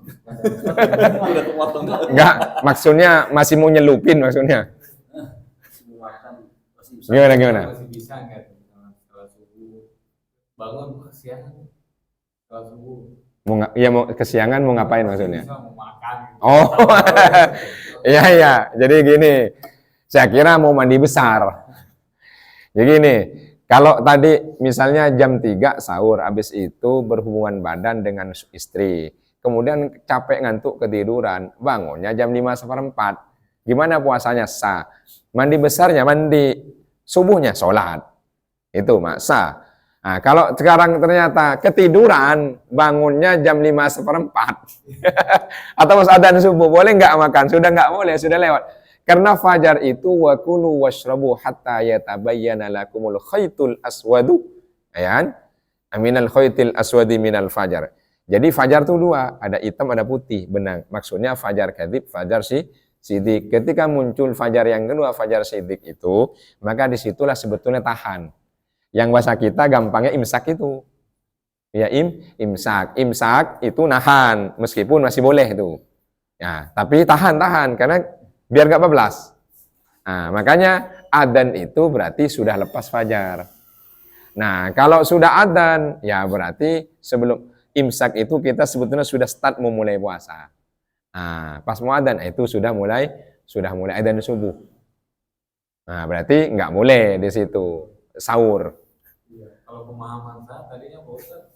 S3: Udah kepotong.
S1: Nggak, maksudnya masih mau nyelupin maksudnya. Gimana?
S5: Masih bisa nggak tuh, misalnya setelah subuh bangun kesiangan setelah subuh
S1: Mau kesiangan mau ngapain maksudnya?
S5: bisa mau makan gitu.
S1: Oh, iya. Jadi gini, saya kira mau mandi besar. Jadi gini, kalau tadi misalnya jam 3 sahur, habis itu berhubungan badan dengan istri, kemudian capek ngantuk ketiduran, bangunnya jam 5:15. Gimana puasanya? Sah. Mandi besarnya mandi, subuhnya sholat. Itu sah. Nah, kalau sekarang ternyata ketiduran, bangunnya jam 5:15 atau pas adzan subuh, boleh nggak makan? Sudah nggak boleh, sudah lewat. Karena fajar itu wa kulu washrabu hatta yatabayyana lakumul khaytul aswadu, ya kan? Minal khaytil aswadi minal fajar. Jadi fajar itu dua, ada hitam ada putih, benang. Maksudnya fajar kadzib, fajar sidik. Ketika muncul fajar yang kedua, fajar sidik itu, maka disitulah sebetulnya tahan. Yang bahasa kita gampangnya imsak itu. Ya imsak. Imsak itu nahan, meskipun masih boleh itu. Ya, tapi tahan karena biar nggak bablas. Nah, makanya adzan itu berarti sudah lepas fajar. Nah, kalau sudah adzan, ya berarti sebelum imsak itu kita sebetulnya sudah start memulai puasa. Nah, pas mau adzan itu sudah mulai adzan subuh. Nah, berarti nggak boleh di situ sahur.
S5: Iya. Kalau pemahaman saya tadinya Pak Ustadz,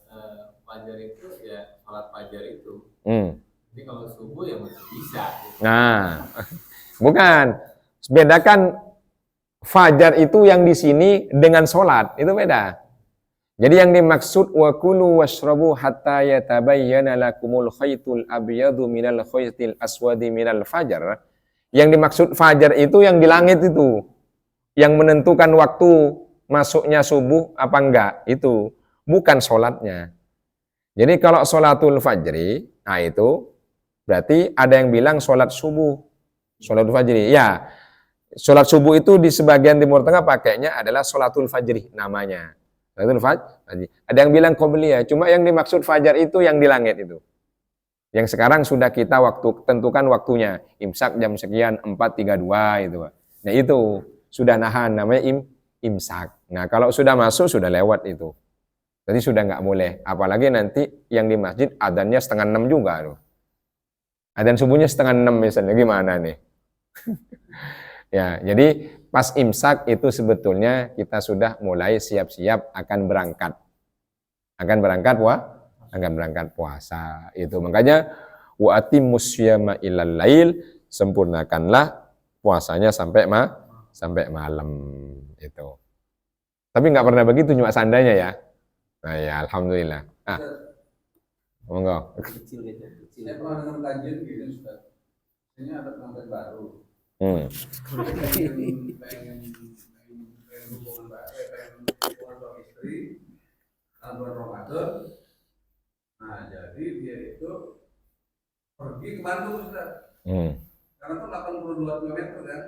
S5: fajar itu ya sholat fajar itu. Jadi kalau subuh ya masih bisa. Gitu.
S1: Nah, bukan. Bedakan fajar itu yang di sini dengan sholat, itu beda. Jadi yang dimaksud wa kulu washrabu hatta yatabayyana lakumul khaytul abyadu minal khaytil aswadi minal fajar. Yang dimaksud fajar itu yang di langit itu. Yang menentukan waktu masuknya subuh apa enggak, itu bukan sholatnya. Jadi kalau sholatul fajri, nah itu berarti ada yang bilang sholat subuh, sholatul fajri. Ya, sholat subuh itu di sebagian Timur Tengah pakainya adalah sholatul fajri namanya. Sholatul fajri. Ada yang bilang qobliyah, cuma yang dimaksud fajar itu yang di langit itu. Yang sekarang sudah kita tentukan waktunya, imsak jam sekian 4:32 itu. Nah itu sudah nahan, namanya imsak. Nah kalau sudah masuk sudah lewat itu. Jadi sudah nggak boleh. Apalagi nanti yang di masjid adzannya 5:30 juga tuh. Adzan subuhnya 5:30 misalnya, gimana nih? Ya, jadi pas imsak itu sebetulnya kita sudah mulai siap-siap akan berangkat. Akan berangkat puasa. Itu makanya wa atimmus syiyama ilal lail, sempurnakanlah puasanya sampai malam itu. Tapi nggak pernah begitu, cuma seandainya ya. Nah ya, alhamdulillah. Monggo.
S2: Saya pernah dengar kajian gitu, Ustaz. Ini ada pengantin baru. Pengen hubungan suami istri dalam bulan Ramadan. Nah, jadi dia itu pergi ke Bandung, Ustaz. Karena kan 82 km kan.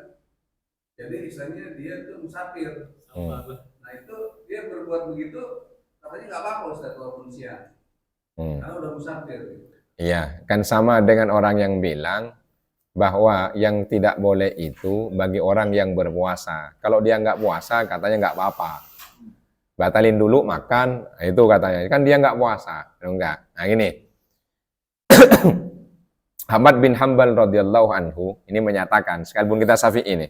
S2: Jadi istilahnya dia tuh musafir. Nah itu dia berbuat begitu, katanya nggak apa-apa Ustaz walaupun siang. Karena udah musafir.
S1: Iya, kan sama dengan orang yang bilang bahwa yang tidak boleh itu bagi orang yang berpuasa. Kalau dia nggak puasa, katanya nggak apa-apa. Batalin dulu makan, itu katanya. Kan dia nggak puasa, enggak. Nah ini, Ahmad bin Hanbal radhiyallahu anhu ini menyatakan, sekalipun kita Syafi'i ini,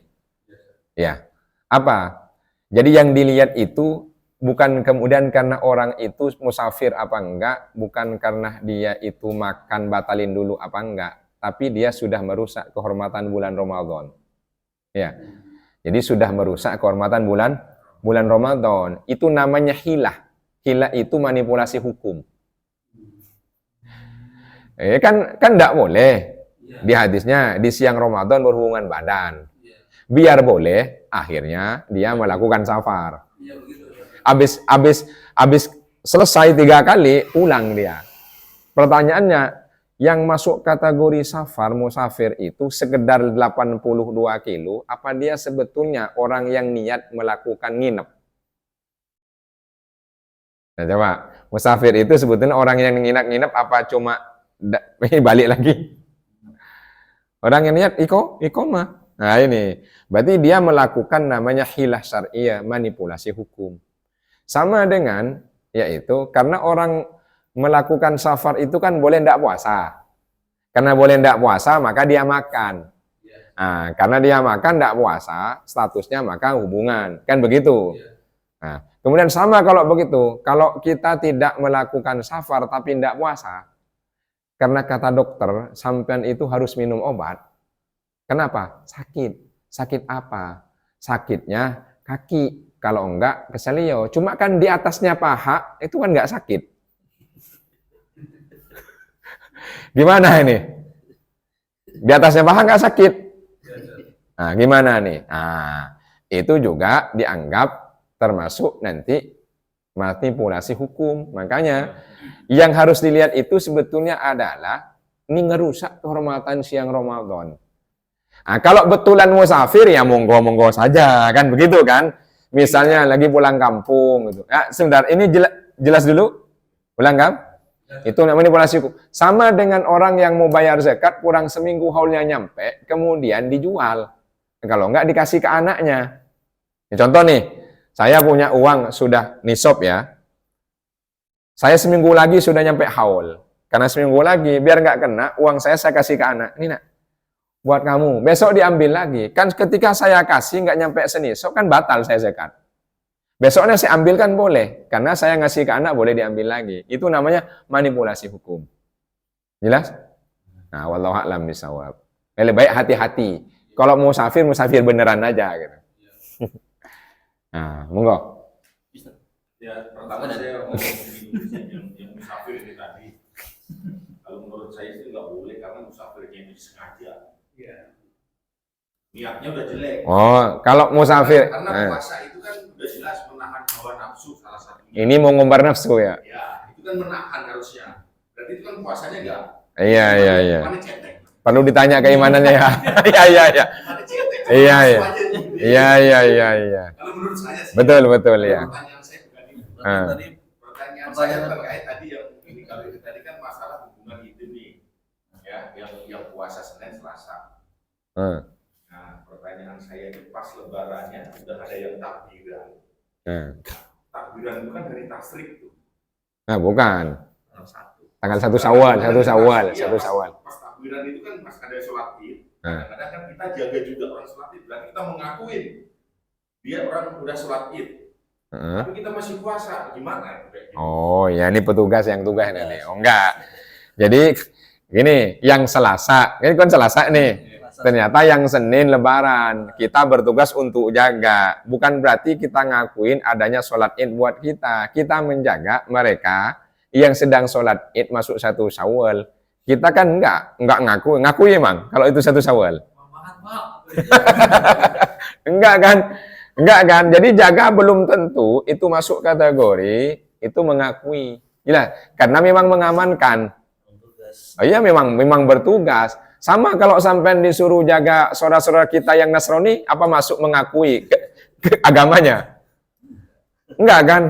S1: ya apa? Jadi yang dilihat itu bukan kemudian karena orang itu musafir apa enggak, bukan karena dia itu makan batalin dulu apa enggak, tapi dia sudah merusak kehormatan bulan Ramadan. Ya. Jadi sudah merusak kehormatan bulan Ramadan. Itu namanya hilah. Hilah itu manipulasi hukum. Kan enggak boleh. Di hadisnya di siang Ramadan berhubungan badan. Biar boleh, akhirnya dia melakukan safar. Habis selesai 3 kali, pulang dia. Pertanyaannya, yang masuk kategori safar, musafir itu sekedar 82 kilo, apa dia sebetulnya orang yang niat melakukan nginep? Nah coba, Musafir itu sebetulnya orang yang nginap-nginap apa cuma balik lagi? Orang yang niat iqomah. Nah ini, berarti dia melakukan namanya hilah syariah, manipulasi hukum. Sama dengan, yaitu karena orang melakukan safar itu kan boleh tidak puasa. Karena boleh tidak puasa, maka dia makan. Nah, karena dia makan tidak puasa, statusnya maka hubungan. Kan begitu. Nah, kemudian sama kalau begitu, kalau kita tidak melakukan safar tapi tidak puasa, karena kata dokter, sampean itu harus minum obat. Kenapa? Sakit. Sakit apa? Sakitnya kaki. Kalau enggak, keselio. Cuma kan di atasnya paha, itu kan enggak sakit. Gimana ini? Di atasnya paha enggak sakit. Nah, gimana nih? Nah, itu juga dianggap termasuk nanti manipulasi hukum. Makanya, yang harus dilihat itu sebetulnya adalah ini ngerusak kehormatan siang Ramadan. Nah, kalau betulan musafir ya monggo-monggo saja, kan begitu kan? Misalnya lagi pulang kampung gitu. Ya, sebentar, ini jelas dulu. Pulang kampung? Itu namanya manipulasi hukum. Sama dengan orang yang mau bayar zakat kurang seminggu haulnya nyampe, kemudian dijual. Kalau enggak dikasih ke anaknya. Ini contoh nih, saya punya uang sudah nisab ya. Saya seminggu lagi sudah nyampe haul. Karena seminggu lagi biar enggak kena, uang saya kasih ke anak. Ini nak, buat kamu, besok diambil lagi. Kan ketika saya kasih nggak nyampe senisab, kan batal saya zakat. Besoknya saya ambil kan boleh, karena saya ngasih ke anak boleh diambil lagi. Itu namanya manipulasi hukum. Jelas? Nah, wallahu a'lam bishawab. Lebih baik hati-hati. Kalau mau musafir beneran aja gitu. Nah, monggo.
S4: Ya, pertama saya ngomong yang musafir ini tadi. Kalau menurut saya sih nggak boleh karena musafirnya itu sengaja. Niatnya udah jelek.
S1: Oh, kalau musafir.
S4: Karena puasa itu kan udah jelas menahan hawa nafsu salah satunya.
S1: Ini mau ngumbar nafsu ya?
S4: Ya, itu kan menahan harusnya. Berarti itu kan puasanya enggak.
S1: Iya.
S4: Mana cetek?
S1: Perlu ditanya keimanannya ya. Iya.
S4: Mana cetek?
S1: Iya.
S4: Kalau menurut saya sih.
S1: Betul ya.
S4: Pertanyaan saya bukan itu.
S3: Tadi
S4: Pertanyaan saya terkait tadi yang ini kalau itu tadi kan masalah hubungan itu nih. Ya, yang puasa Senin Selasa. Nah, pertanyaan saya itu pas lebarannya sudah ada yang takbiran. Takbiran itu kan dari tasrik tuh.
S1: Nah, bukan. Tanggal 1 Syawal.
S4: Pas takbiran itu kan pas ada sholat Id. Kadang-kadang kan kita jaga juga orang sholat Id. Berarti kita mengakuin dia orang udah sholat Id. Tapi kita masih puasa. Gimana?
S1: Oh, ya ini petugas yang tugas nih. Oh, enggak. Jadi gini, yang Selasa, ini kan Selasa nih. Ternyata yang Senin Lebaran, kita bertugas untuk jaga. Bukan berarti kita ngakuin adanya sholat Id buat kita. Kita menjaga mereka yang sedang sholat Id masuk 1 Syawal. Kita kan enggak ngaku emang kalau itu 1 Syawal. Enggak kan. Jadi jaga belum tentu itu masuk kategori itu mengakui. Gila, karena memang mengamankan. Oh iya, memang bertugas. Sama kalau sampai disuruh jaga saudara-saudara kita yang Nasrani, apa masuk mengakui ke agamanya? Enggak kan?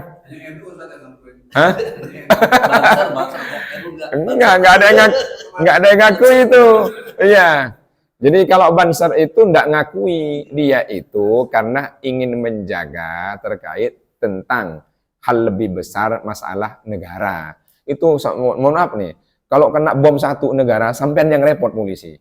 S1: Hah? Enggak ada yang ngaku itu. Iya. Jadi kalau Banser itu enggak ngakui, dia itu karena ingin menjaga terkait tentang hal lebih besar masalah negara. Itu mohon maaf nih. Kalau kena bom satu negara, sampean yang repot polisi.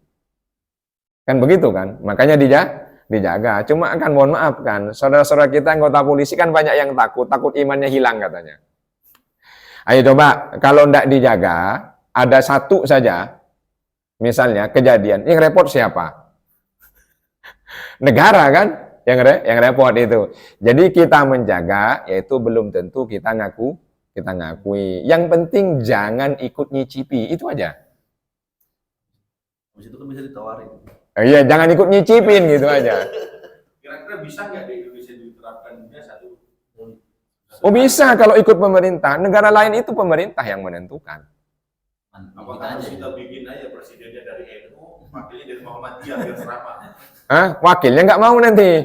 S1: Kan begitu kan? Makanya dijaga. Cuma kan mohon maaf kan, saudara-saudara kita anggota polisi kan banyak yang takut imannya hilang katanya. Ayo coba, kalau tidak dijaga, ada satu saja, misalnya kejadian, yang repot siapa? Negara kan? Yang repot itu. Jadi kita menjaga, yaitu belum tentu kita ngakui. Yang penting jangan ikut nyicipi, itu aja.
S3: Habis itu kan bisa ditawarin.
S1: Iya, jangan ikut nyicipin gitu aja.
S4: Kira-kira bisa nggak di Indonesia diterapkan juga satu?
S1: Oh bisa kalau ikut pemerintah. Negara lain itu pemerintah yang menentukan.
S4: Apakah harus kita bikin aja presidennya dari NU, wakilnya dari Muhammadiyah biar serama?
S1: Wakilnya nggak mau nanti.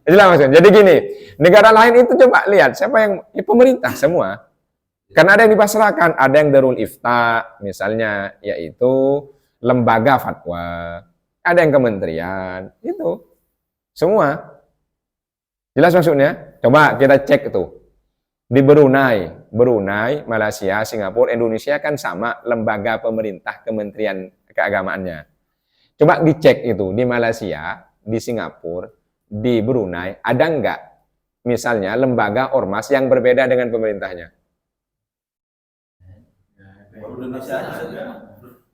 S1: Jelas maksudnya. Jadi gini, negara lain itu coba lihat siapa yang pemerintah semua. Kan ada yang dipasrahkan, ada yang Darul Ifta misalnya, yaitu lembaga fatwa, ada yang kementerian, itu semua. Jelas maksudnya? Coba kita cek itu. Di Brunei, Malaysia, Singapura, Indonesia kan sama lembaga pemerintah kementerian keagamaannya. Coba dicek itu di Malaysia, di Singapura, di Brunei, ada enggak misalnya lembaga ormas yang berbeda dengan pemerintahnya?
S3: Indonesia aja.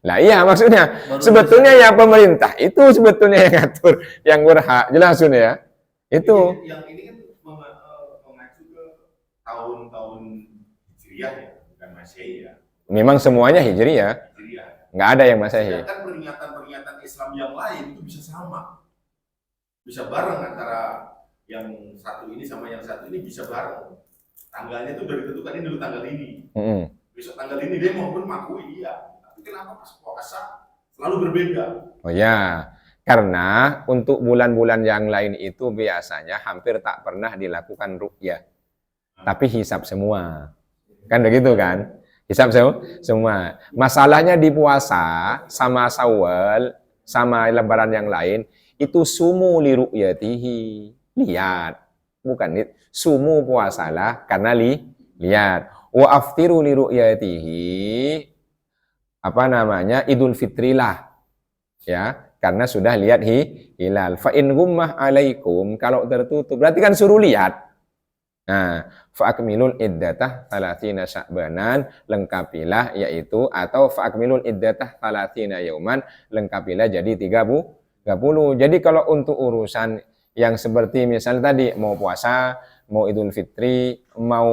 S1: Lah iya maksudnya, sebetulnya ya pemerintah itu sebetulnya yang ngatur, yang berhak, jelas maksudnya ya. Itu.
S4: Yang ini kan mengacu ke tahun-tahun Hijriah ya, bukan Masehi ya.
S1: Memang semuanya Hijri ya,
S4: Hijriah.
S1: nggak ada yang Masehi.
S4: Sedangkan peringatan-peringatan Islam yang lain itu bisa sama. Bisa bareng antara yang satu ini sama yang satu ini bisa bareng. Tanggalnya itu udah ditentukan, ini dulu tanggal ini. Besok tanggal ini demo pun mengakui iya. Tapi kenapa pas puasa selalu berbeda?
S1: Oh ya, karena untuk bulan-bulan yang lain itu biasanya hampir tak pernah dilakukan ruqyah. Tapi hisab semua. Kan begitu kan? Hisab semua. Masalahnya di puasa sama Syawal sama lebaran yang lain itu sumu li ru'yatihi. Lihat. Bukan sumu puasalah karena lihat. Wa aftiru li ru'yatihi Idul Fitrilah. Ya, karena sudah lihat hilal. Fa in gummah alaikum, kalau tertutup berarti kan suruh lihat. Nah, fa akmilul iddatah 30 sya'banan, lengkapilah yaitu atau fa akmilul iddatah 30 yauman, lengkapilah jadi 30. Jadi kalau untuk urusan yang seperti misalnya tadi mau puasa, mau Idul Fitri, mau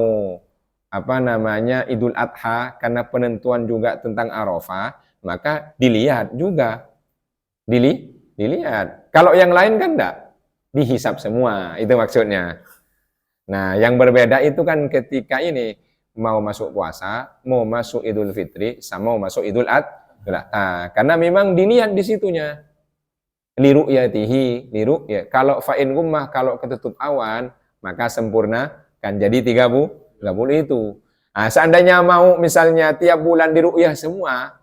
S1: Idul Adha, karena penentuan juga tentang Arafah, maka dilihat juga. Dilihat. Kalau yang lain kan enggak, dihisap semua, itu maksudnya. Nah, yang berbeda itu kan ketika ini mau masuk puasa, mau masuk Idul Fitri, sama mau masuk Idul Adha. Karena memang dilihat di situnya. Liru'yatihi, ya. Kalau fa'in gummah, kalau ketutup awan, maka sempurna kan jadi 30 itu. Nah, seandainya mau misalnya tiap bulan diru'yah semua,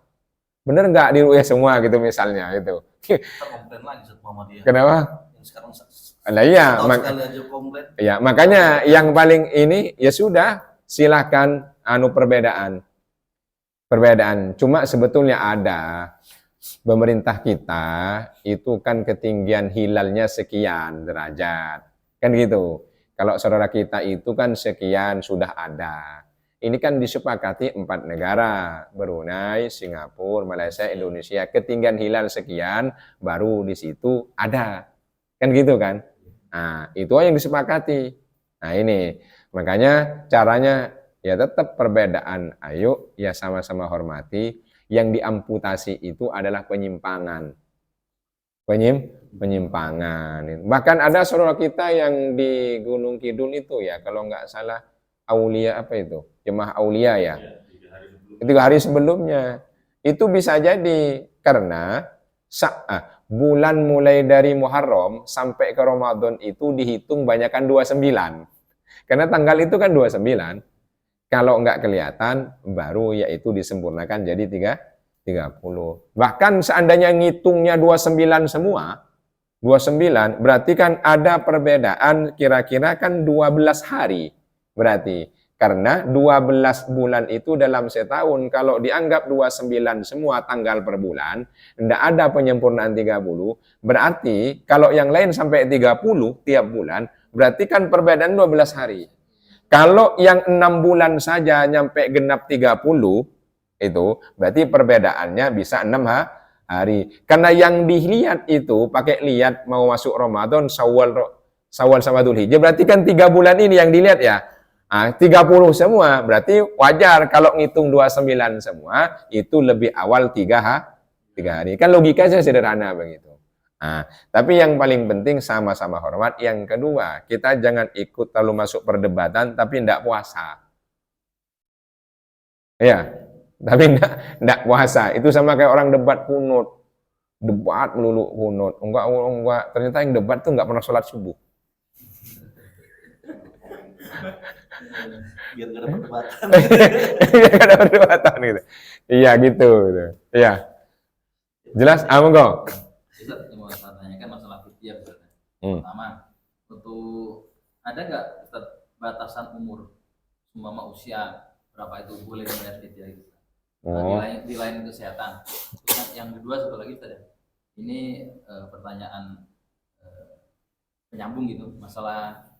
S1: bener nggak diru'yah semua gitu misalnya itu.
S3: Komplain lagi sama dia.
S1: Kenapa?
S3: Yang sekarang
S1: Nah, iya,
S3: sekali aja komplain.
S1: Ya, makanya yang paling ini ya sudah silahkan perbedaan. Cuma sebetulnya ada pemerintah kita itu kan ketinggian hilalnya sekian derajat. Kan gitu. Kalau saudara kita itu kan sekian sudah ada. Ini kan disepakati 4 negara, Brunei, Singapura, Malaysia, Indonesia. Ketinggian hilal sekian, baru di situ ada. Kan gitu kan? Nah, itu yang disepakati. Nah, ini. Makanya caranya ya tetap perbedaan. Ayo, ya sama-sama hormati. Yang diamputasi itu adalah penyimpangan. Penyimpangan. Bahkan ada saudara kita yang di Gunung Kidul itu ya, kalau nggak salah, Aulia apa itu? Jemaah Aulia ya. 3 hari sebelumnya. Itu bisa jadi karena bulan mulai dari Muharram sampai ke Ramadan itu dihitung banyakkan 29. Karena tanggal itu kan 29. Kalau nggak kelihatan, baru yaitu disempurnakan jadi 30. Bahkan seandainya ngitungnya 29 semua, 29, berarti kan ada perbedaan kira-kira kan 12 hari. Berarti, karena 12 bulan itu dalam setahun, kalau dianggap 29 semua tanggal per bulan, tidak ada penyempurnaan 30, berarti kalau yang lain sampai 30 tiap bulan, berarti kan perbedaan 12 hari. Kalau yang 6 bulan saja nyampe genap 30, itu berarti perbedaannya bisa 6 hari. Karena yang dilihat itu, pakai lihat mau masuk Ramadan, Syawal sama Dzulhijjah, berarti kan 3 bulan ini yang dilihat ya. 30 semua, berarti wajar kalau ngitung 29 semua, itu lebih awal 3 hari. Kan logikanya sederhana begitu. Tapi yang paling penting sama-sama hormat. Yang kedua, kita jangan ikut terlalu masuk perdebatan, tapi tidak puasa. Ya, tapi tidak puasa. Itu sama kayak orang debat kunut. Debat melulu kunut. Enggak. Ternyata yang debat tuh enggak pernah sholat subuh.
S3: Biar nggak ada perdebatan.
S1: Nggak ada perdebatan gitu. Iya gitu. Gitu. Iya. Jelas? Monggo.
S6: Ustaz, yang mau saya tanyakan masalah fidyah sebenarnya. Pertama, untuk ada nggak Ustaz batasan umur, umpama usia berapa itu boleh membayar fidyah itu? Di lain kesehatan. Terus yang kedua satu lagi Ustaz, ini pertanyaan penyambung gitu, masalah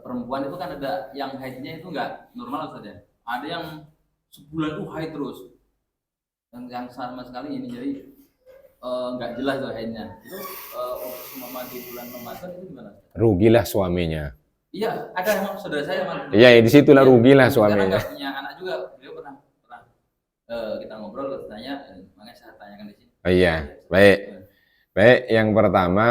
S6: perempuan itu kan ada yang haidnya itu nggak normal Ustaz ya. Ada yang sebulan tuh haid terus, yang sama sekali ini jadi nggak jelas tuh haidnya. Itu umpama di bulan Ramadan itu gimana?
S1: Rugilah suaminya.
S6: Iya, ada yang saudara saya Mas.
S1: Iya, disitulah rugilah suaminya.
S6: Karena nggak punya anak juga, beliau pernah kita ngobrol, terus tanya, makanya saya tanyakan di sini.
S1: Oh, iya, baik. Baik, yang pertama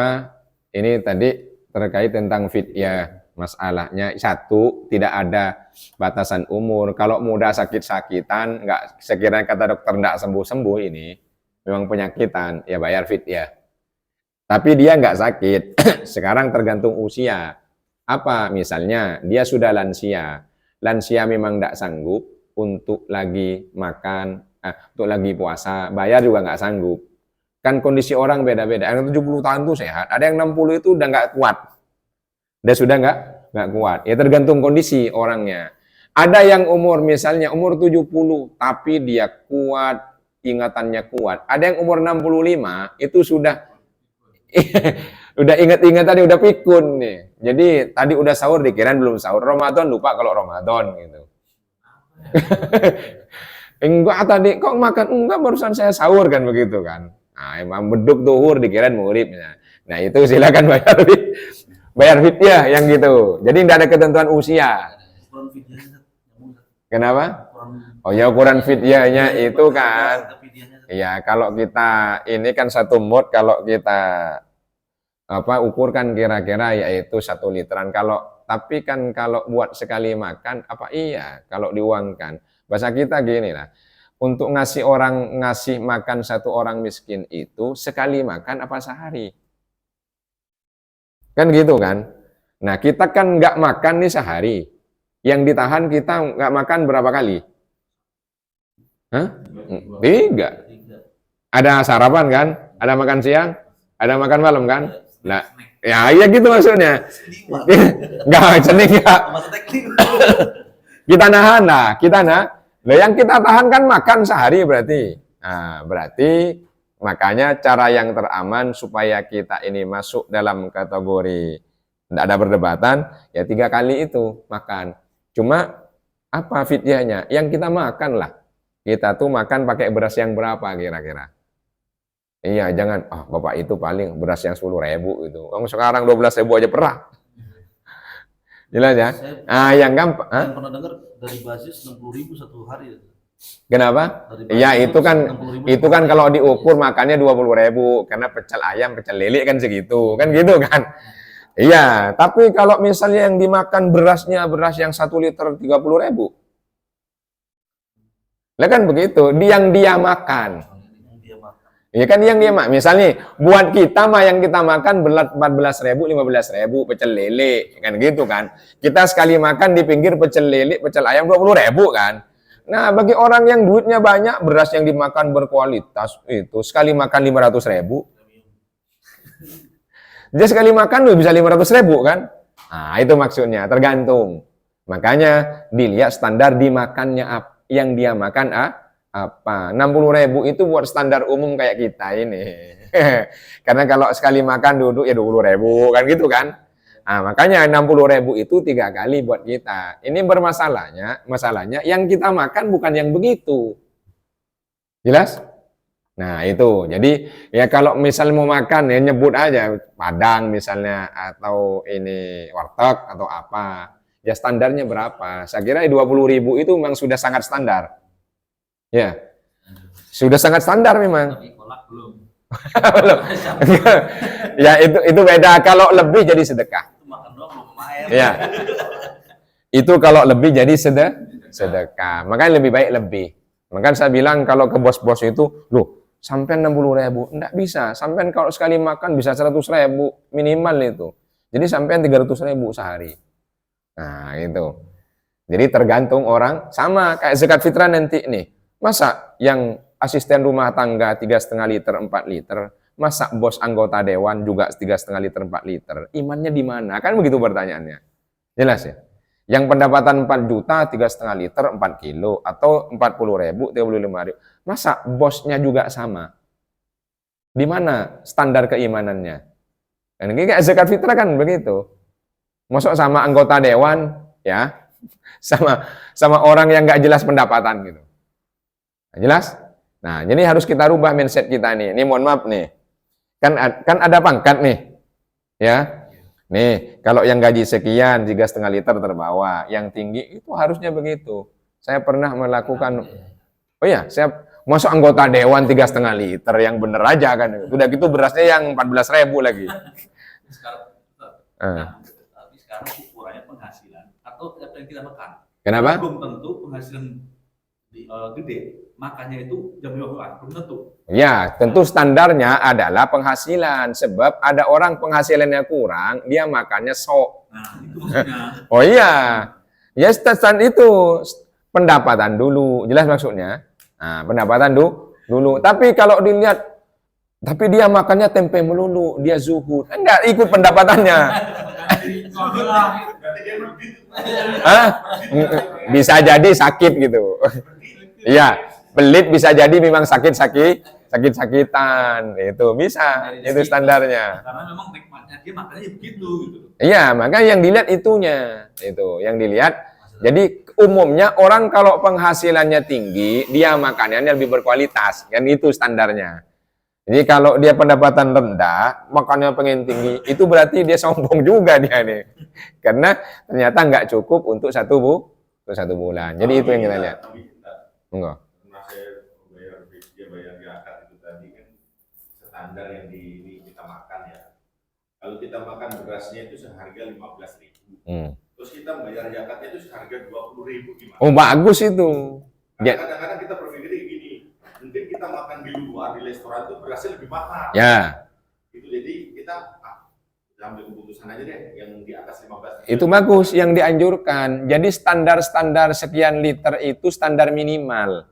S1: ini tadi terkait tentang fidyah. Masalahnya satu, tidak ada batasan umur. Kalau muda sakit-sakitan, nggak sekiranya kata dokter nggak sembuh-sembuh ini, memang penyakitan, ya bayar fidyah. Tapi dia nggak sakit, sekarang tergantung usia. Apa misalnya dia sudah lansia, lansia memang nggak sanggup untuk lagi makan, untuk lagi puasa, bayar juga nggak sanggup. Kan kondisi orang beda-beda. Yang 70 tahun itu sehat, ada yang 60 itu udah nggak kuat. Dia sudah nggak kuat. Ya tergantung kondisi orangnya. Ada yang umur misalnya umur 70 tapi dia kuat, ingatannya kuat. Ada yang umur 65 itu sudah udah ingat-ingat tadi udah pikun nih. Jadi tadi udah sahur dikirain belum sahur. Ramadan lupa kalau Ramadan gitu. Enggak tadi kok makan enggak barusan saya sahur kan begitu kan. Nah, emang beduk zuhur dikirain maghribnya. Nah, itu silakan bayar fidyah yang gitu. Jadi tidak ada ketentuan usia.
S3: Ukuran fidyahnya
S1: Kenapa? Oh ya ukuran fidyahnya itu kan. Iya, kalau kita ini kan satu mud, kalau kita ukurkan kira-kira yaitu 1 literan. Tapi kan kalau buat sekali makan kalau diuangkan. Bahasa kita gini lah. Untuk ngasih makan satu orang miskin itu sekali makan apa sehari? Kan gitu kan? Nah, kita kan nggak makan nih sehari. Yang ditahan kita nggak makan berapa kali? Hah? 3. Ada sarapan kan? Ada makan siang? Ada makan malam kan? Nah, ya iya gitu maksudnya. Nggak, cening nggak. Kita nahan lah, yang kita tahan kan makan sehari berarti. Nah, berarti makanya cara yang teraman supaya kita ini masuk dalam kategori tidak ada perdebatan, ya 3 kali itu makan. Cuma apa fidyahnya? Yang kita makan lah. Kita tuh makan pakai beras yang berapa kira-kira? Iya, jangan, Bapak itu paling beras yang 10.000 itu. Kamu sekarang 12.000 aja perah. Jelas ya? Yang gampang.
S3: Yang pernah dengar dari basis 60.000 satu hari.
S1: Kenapa? Iya itu kan kalau diukur makannya 20.000 karena pecel ayam, pecel lele kan segitu, kan gitu kan? Iya, tapi kalau misalnya yang dimakan beras yang 1 liter 30.000, lah kan begitu, yang dia makan. Iya kan yang dia makan. Misalnya buat kita yang kita makan berat 14.000, 15.000 pecel lele, kan gitu kan? Kita sekali makan di pinggir pecel lele, pecel ayam 20.000 kan? Nah, bagi orang yang duitnya banyak, beras yang dimakan berkualitas itu sekali makan 500.000. Dia sekali makan bisa 500.000 kan? Nah, itu maksudnya, tergantung. Makanya dilihat standar dimakannya yang dia makan apa. 60.000 itu buat standar umum kayak kita ini. Karena kalau sekali makan duduk ya 20.000 kan gitu kan? Nah, makanya 60.000 itu 3 kali buat kita. Ini masalahnya yang kita makan bukan yang begitu. Jelas? Nah, itu. Jadi, ya kalau misalnya mau makan, ya nyebut aja. Padang misalnya, atau ini warteg, atau apa. Ya standarnya berapa? Saya kira 20.000 itu memang sudah sangat standar. Ya, sudah sangat standar memang.
S6: Tapi kolak belum.
S1: Belum. Ya, itu beda. Kalau lebih jadi sedekah. Ya, itu kalau lebih jadi sedekah. Makanya lebih baik lebih. Makanya saya bilang kalau ke bos-bos itu, loh, sampai 60.000, enggak bisa. Sampai kalau sekali makan bisa 100.000 minimal itu. Jadi sampai 300.000 sehari. Nah itu. Jadi tergantung orang, sama kayak zakat fitrah nanti nih. Masa yang asisten rumah tangga 3,5 liter, 4 liter, masa bos anggota dewan juga 3,5 liter, 4 liter? Imannya di mana? Kan begitu pertanyaannya. Jelas ya? Yang pendapatan 4 juta, 3,5 liter, 4 kilo, atau 40.000, 35.000. Masa bosnya juga sama? Di mana standar keimanannya? Dan ini kayak zakat fitrah kan begitu. Masuk sama anggota dewan, ya, sama orang yang nggak jelas pendapatan gitu. Jelas? Nah, jadi harus kita rubah mindset kita nih. Ini mohon maaf nih. Kan ada pangkat nih. Ya. Nih, kalau yang gaji sekian 3,5 liter terbawah, yang tinggi itu harusnya begitu. Saya pernah melakukan saya masuk anggota dewan 3,5 liter yang bener aja kan. Udah gitu berasnya yang 14.000 lagi.
S3: Tapi sekarang ukurannya penghasilan atau apa yang kita makan.
S1: Kenapa?
S3: Belum tentu penghasilan gede, makannya itu jam 12 belum tentu.
S1: Ya, tentu standarnya adalah penghasilan. Sebab ada orang penghasilannya kurang, dia makannya sok.
S3: Nah, itu maksudnya.
S1: Oh iya, ya standar itu pendapatan dulu, jelas maksudnya. Nah, pendapatan dulu. Tapi kalau dilihat, tapi dia makannya tempe melulu, dia zuhud. Enggak ikut pendapatannya. Bisa jadi sakit gitu. Iya, pelit bisa jadi memang sakit-sakitan. Itu bisa, itu standarnya.
S3: Karena memang nikmatnya dia makannya begitu gitu.
S1: Iya, maka yang dilihat itunya. Itu, yang dilihat. Jadi umumnya orang kalau penghasilannya tinggi, dia makanannya lebih berkualitas. Kan itu standarnya. Jadi kalau dia pendapatan rendah, makannya pengen tinggi, itu berarti dia sombong juga dia nih. Karena ternyata nggak cukup untuk satu bulan. Jadi itu yang kita lihat. Enggak.
S4: Karena saya bayar zakat itu tadi kan standar yang kita makan ya. Kalau kita makan berasnya itu seharga 15.000. Terus kita bayar zakatnya itu seharga 20.000 gimana?
S1: Oh, bagus itu.
S4: Kadang-kadang kita berpikir gini, mungkin kita makan di luar di restoran itu berasnya lebih mahal.
S1: Ya.
S4: Itu jadi kita ambil keputusan aja deh yang di atas 15.
S1: Itu bagus yang dianjurkan. Jadi standar-standar sekian liter itu standar minimal.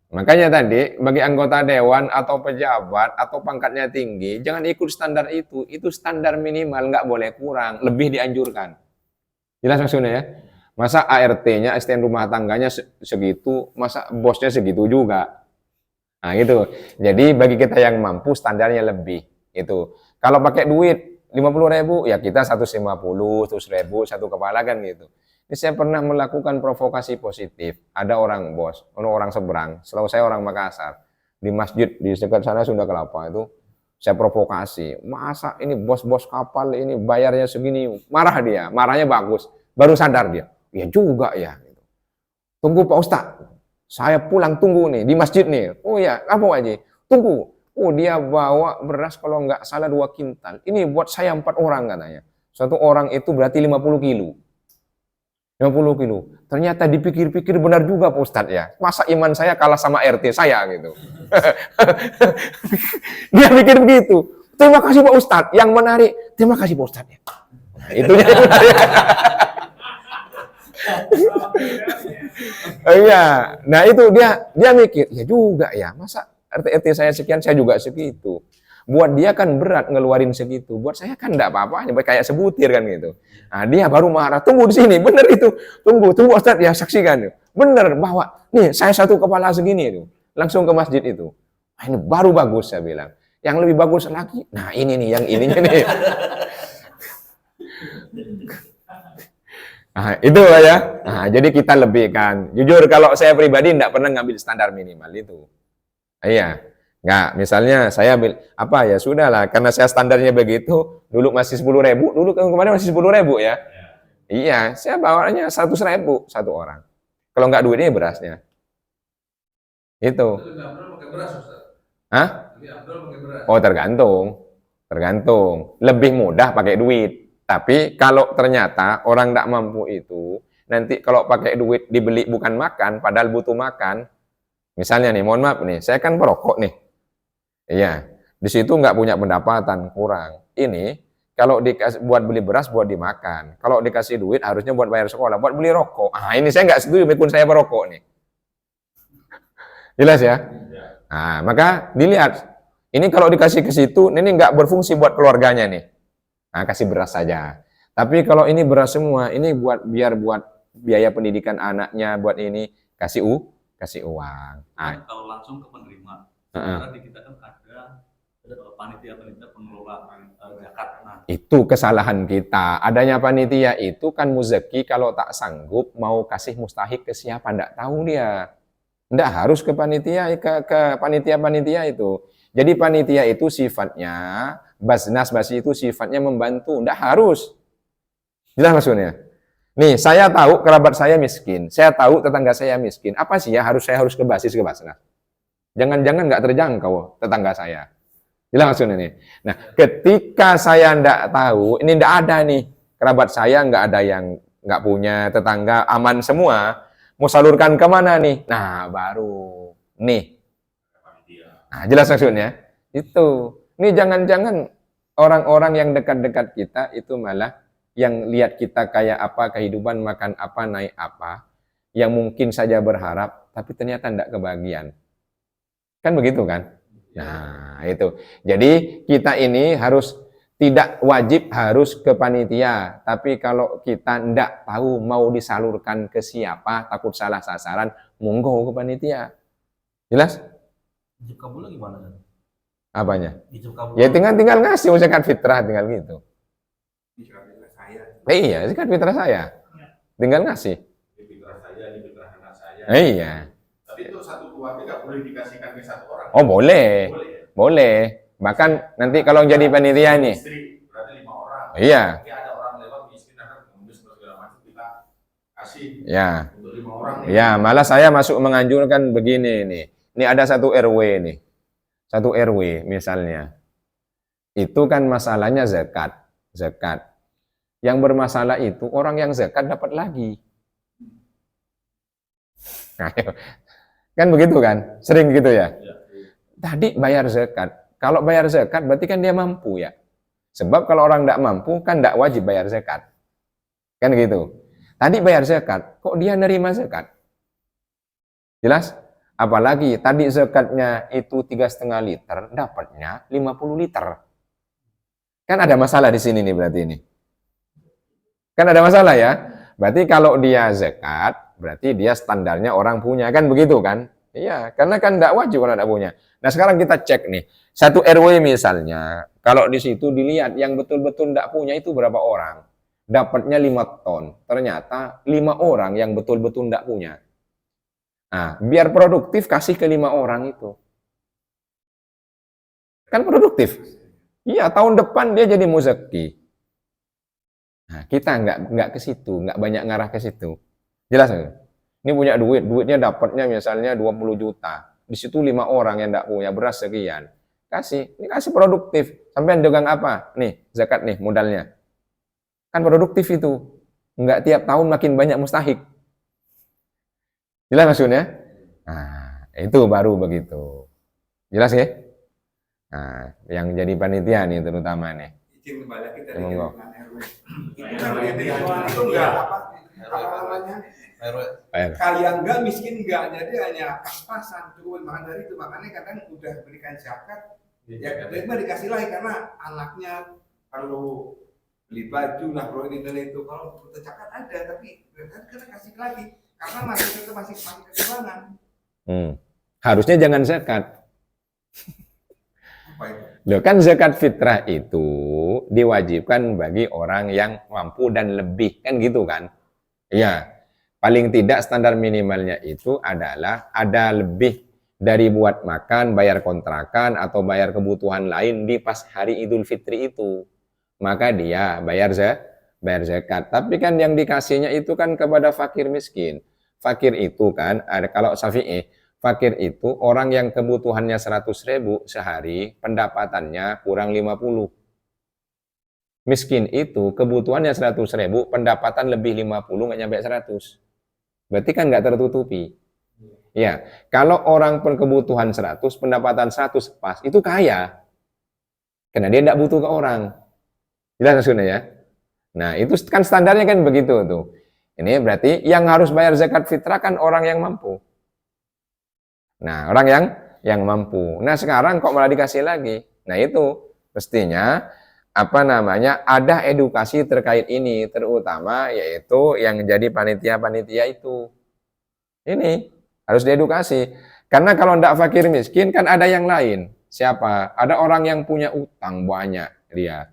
S1: Makanya tadi bagi anggota dewan atau pejabat atau pangkatnya tinggi, jangan ikut standar itu. Itu standar minimal, nggak boleh kurang, lebih dianjurkan. Jelas maksudnya ya? Masa ART-nya, asisten rumah tangganya segitu, masa bosnya segitu juga? Nah gitu. Jadi bagi kita yang mampu standarnya lebih. Itu. Kalau pakai duit 50.000, ya kita 150, 100.000, satu kepala kan gitu. Ini saya pernah melakukan provokasi positif. Ada orang bos, orang seberang, selalu saya orang Makassar. Di masjid, di dekat sana Sunda Kelapa itu, saya provokasi. Masa ini bos-bos kapal ini bayarnya segini? Marah dia, marahnya bagus. Baru sadar dia. Ya juga ya. Tunggu Pak Ustadz, saya pulang tunggu nih, di masjid nih. Oh ya, apa aja? Tunggu. Oh dia bawa beras kalau nggak salah 2 kintal. Ini buat saya 4 orang katanya. Satu orang itu berarti 50 kilo. 50 kilo. Ternyata dipikir-pikir benar juga Pak Ustadz ya. Masa iman saya kalah sama RT saya gitu. Dia pikir begitu. Terima kasih Pak Ustadz. Yang menarik, terima kasih Pak Ustadz ya. Nah, itunya. Iya. Nah itu dia mikir, ya juga ya. Masa RT saya sekian, saya juga segitu. Buat dia kan berat ngeluarin segitu. Buat saya kan enggak apa-apa, kayak sebutir kan gitu. Nah, dia baru marah. Tunggu di sini, bener itu. Tunggu Ustadz ya, saksikan. Bener, bahwa nih saya satu kepala segini itu. Langsung ke masjid itu. Nah, ini baru bagus saya bilang. Yang lebih bagus lagi, nah ini nih, yang ininya nih. Nah, itu ya. Nah, jadi kita lebihkan. Jujur kalau saya pribadi enggak pernah ngambil standar minimal itu. Iya, nggak. Misalnya saya ya sudahlah, karena saya standarnya begitu. Dulu masih 10.000, dulu kemarin masih 10.000 ya. Iya, saya bawanya 100.000 satu orang. Kalau nggak duitnya berasnya. Itu.
S2: Lebih Abdul pakai beras, Ustaz.
S1: Hah?
S2: Lebih Abdul pakai beras.
S1: Oh tergantung. Lebih mudah pakai duit. Tapi kalau ternyata orang nggak mampu itu, nanti kalau pakai duit dibeli bukan makan, padahal butuh makan. Misalnya nih, mohon maaf nih, saya kan perokok nih. Iya, di situ nggak punya pendapatan, kurang. Ini Kalau dikasih buat beli beras, buat dimakan. Kalau dikasih duit, harusnya buat bayar sekolah, buat beli rokok. Ah, ini saya nggak setuju, meskipun saya merokok nih. Jelas ya? Nah, maka dilihat. Ini kalau dikasih ke situ, ini nggak berfungsi buat keluarganya nih. Nah, kasih beras saja. Tapi kalau ini beras semua, ini biar buat biaya pendidikan anaknya, buat ini, kasih uang.
S3: Kan kalau langsung ke penerima, sekarang di kita kan ada panitia-panitia pengelola zakat. Nah,
S1: itu kesalahan kita. Adanya panitia itu kan muzaki kalau tak sanggup mau kasih mustahik ke siapa, ndak tahu dia. Ndak harus ke panitia, ke panitia-panitia itu. Jadi panitia itu sifatnya, basnas itu sifatnya membantu, ndak harus. Jelas maksudnya? Nih, saya tahu kerabat saya miskin, saya tahu tetangga saya miskin. Apa sih ya saya harus ke basis, ke basnas? Jangan-jangan nggak terjangkau tetangga saya. Jelas maksudnya nih. Nah, ketika saya ndak tahu, ini ndak ada nih kerabat saya, nggak ada yang nggak punya, tetangga aman semua. Mau salurkan kemana nih? Nah, baru nih. Nah, jelas maksudnya? Itu. Ini jangan-jangan orang-orang yang dekat-dekat kita itu malah yang lihat kita kayak apa, kehidupan makan apa, naik apa, yang mungkin saja berharap, tapi ternyata tidak kebagian. Kan begitu kan? Nah, itu. Jadi kita ini harus tidak wajib harus ke panitia, tapi kalau kita tidak tahu mau disalurkan ke siapa, takut salah sasaran, monggo ke panitia. Jelas?
S3: ijab kabul gimana kan?
S1: Apanya?
S3: Ijab kabul.
S1: Ya tinggal ngasih zakat fitrah, tinggal gitu. Iya, zakat fitrah saya. Tinggal ngasih.
S4: Ini fitrah saya, ini fitrah anak saya.
S1: Iya.
S4: Tapi itu satu keluarga boleh dikasihkan ke satu orang.
S1: Oh, boleh.
S4: Boleh ya?
S1: Boleh. Bahkan nanti kalau jadi panitia nih.
S4: Istri, berarti 5 orang.
S1: Iya.
S4: Ini ada orang lewat miskin, ada pengemis segala macam, kita kasih
S1: Ya.
S4: untuk 5 orang.
S1: Ya, malah saya masuk menganjurkan begini nih. Ini ada satu RW nih. Satu RW misalnya. Itu kan masalahnya zakat. Zakat. Yang bermasalah itu orang yang zakat dapat lagi. Nah, kan begitu kan? Sering gitu ya? Tadi bayar zakat. Kalau bayar zakat berarti kan dia mampu ya. Sebab kalau orang tidak mampu kan tidak wajib bayar zakat. Kan gitu. Tadi bayar zakat, kok dia nerima zakat? Jelas? Apalagi tadi zakatnya itu 3,5 liter, dapatnya 50 liter. Kan ada masalah di sini nih berarti ini. Kan ada masalah ya? Berarti kalau dia zakat, berarti dia standarnya orang punya. Kan begitu kan? Iya, karena kan tidak wajib kalau tidak punya. Nah sekarang kita cek nih. Satu RW misalnya, kalau di situ dilihat yang betul-betul tidak punya itu berapa orang. Dapatnya 5 ton. Ternyata 5 orang yang betul-betul tidak punya. Nah, biar produktif kasih ke 5 orang itu. Kan produktif. Iya, tahun depan dia jadi muzaki. Nah, kita nggak ke situ, nggak banyak ngarah ke situ. Jelas nggak? Ini punya duit, duitnya dapatnya misalnya 20 juta. Di situ 5 orang yang nggak punya, beras sekian. Ini kasih produktif. Sampai dagang apa? Nih, zakat nih modalnya. Kan produktif itu. Nggak tiap tahun makin banyak mustahik. Jelas maksudnya? Nah, itu baru begitu. Jelas ya? Nah, yang jadi panitia nih terutama nih.
S2: Izin kembali lagi dari
S1: Monggo.
S2: RW. Itu enggak apa namanya? Kaya enggak, miskin enggak. Jadi hanya pas-pasan, cukup makan dari itu. Makanya kadang udah berikan zakat, ya terima dikasih lagi karena anaknya kalau beli baju lah, kalau ini dan itu, kalau butuh zakat ada, tapi kita kasih lagi karena masih kekurangan.
S1: Harusnya jangan zakat.
S2: Apa itu?
S1: Loh, kan zakat fitrah itu diwajibkan bagi orang yang mampu dan lebih, kan gitu kan? Iya. Paling tidak standar minimalnya itu adalah ada lebih dari buat makan, bayar kontrakan atau bayar kebutuhan lain di pas hari Idul Fitri itu. Maka dia bayar zakat. Tapi kan yang dikasihnya itu kan kepada fakir miskin. Fakir itu kan ada, kalau Syafi'i, fakir itu orang yang kebutuhannya 100.000 sehari, pendapatannya kurang 50. Miskin itu kebutuhannya 100.000, pendapatan lebih 50, nggak nyampe 100. Berarti kan nggak tertutupi. Ya, kalau orang kebutuhan 100, pendapatan 100 pas, itu kaya. Karena dia nggak butuh ke orang. Jelas maksudnya ya? Nah, itu kan standarnya kan begitu tuh. Ini berarti yang harus bayar zakat fitrah kan orang yang mampu. Nah, orang yang mampu. Nah, sekarang kok malah dikasih lagi. Nah, itu mestinya apa namanya? Ada edukasi terkait ini, terutama yaitu yang jadi panitia-panitia itu. Ini harus diedukasi. Karena kalau tidak fakir miskin kan ada yang lain. Siapa? Ada orang yang punya utang banyak dia.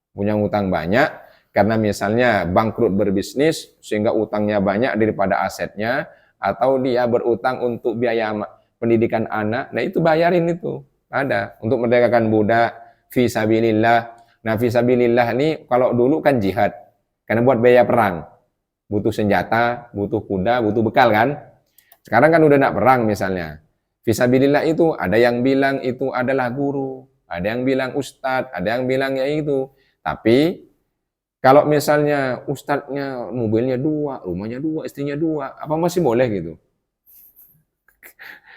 S1: Punya utang banyak karena misalnya bangkrut berbisnis sehingga utangnya banyak daripada asetnya, atau dia berutang untuk biaya pendidikan anak. Nah, itu bayarin itu. Ada untuk merdekakan budak fisabilillah. Nah, fisabilillah ini kalau dulu kan jihad. Karena buat biaya perang. Butuh senjata, butuh kuda, butuh bekal kan? Sekarang kan udah nak perang misalnya. Fisabilillah itu ada yang bilang itu adalah guru, ada yang bilang ustadz, ada yang bilang ya itu. Tapi kalau misalnya ustadznya mobilnya 2, rumahnya 2, istrinya 2, apa masih boleh gitu?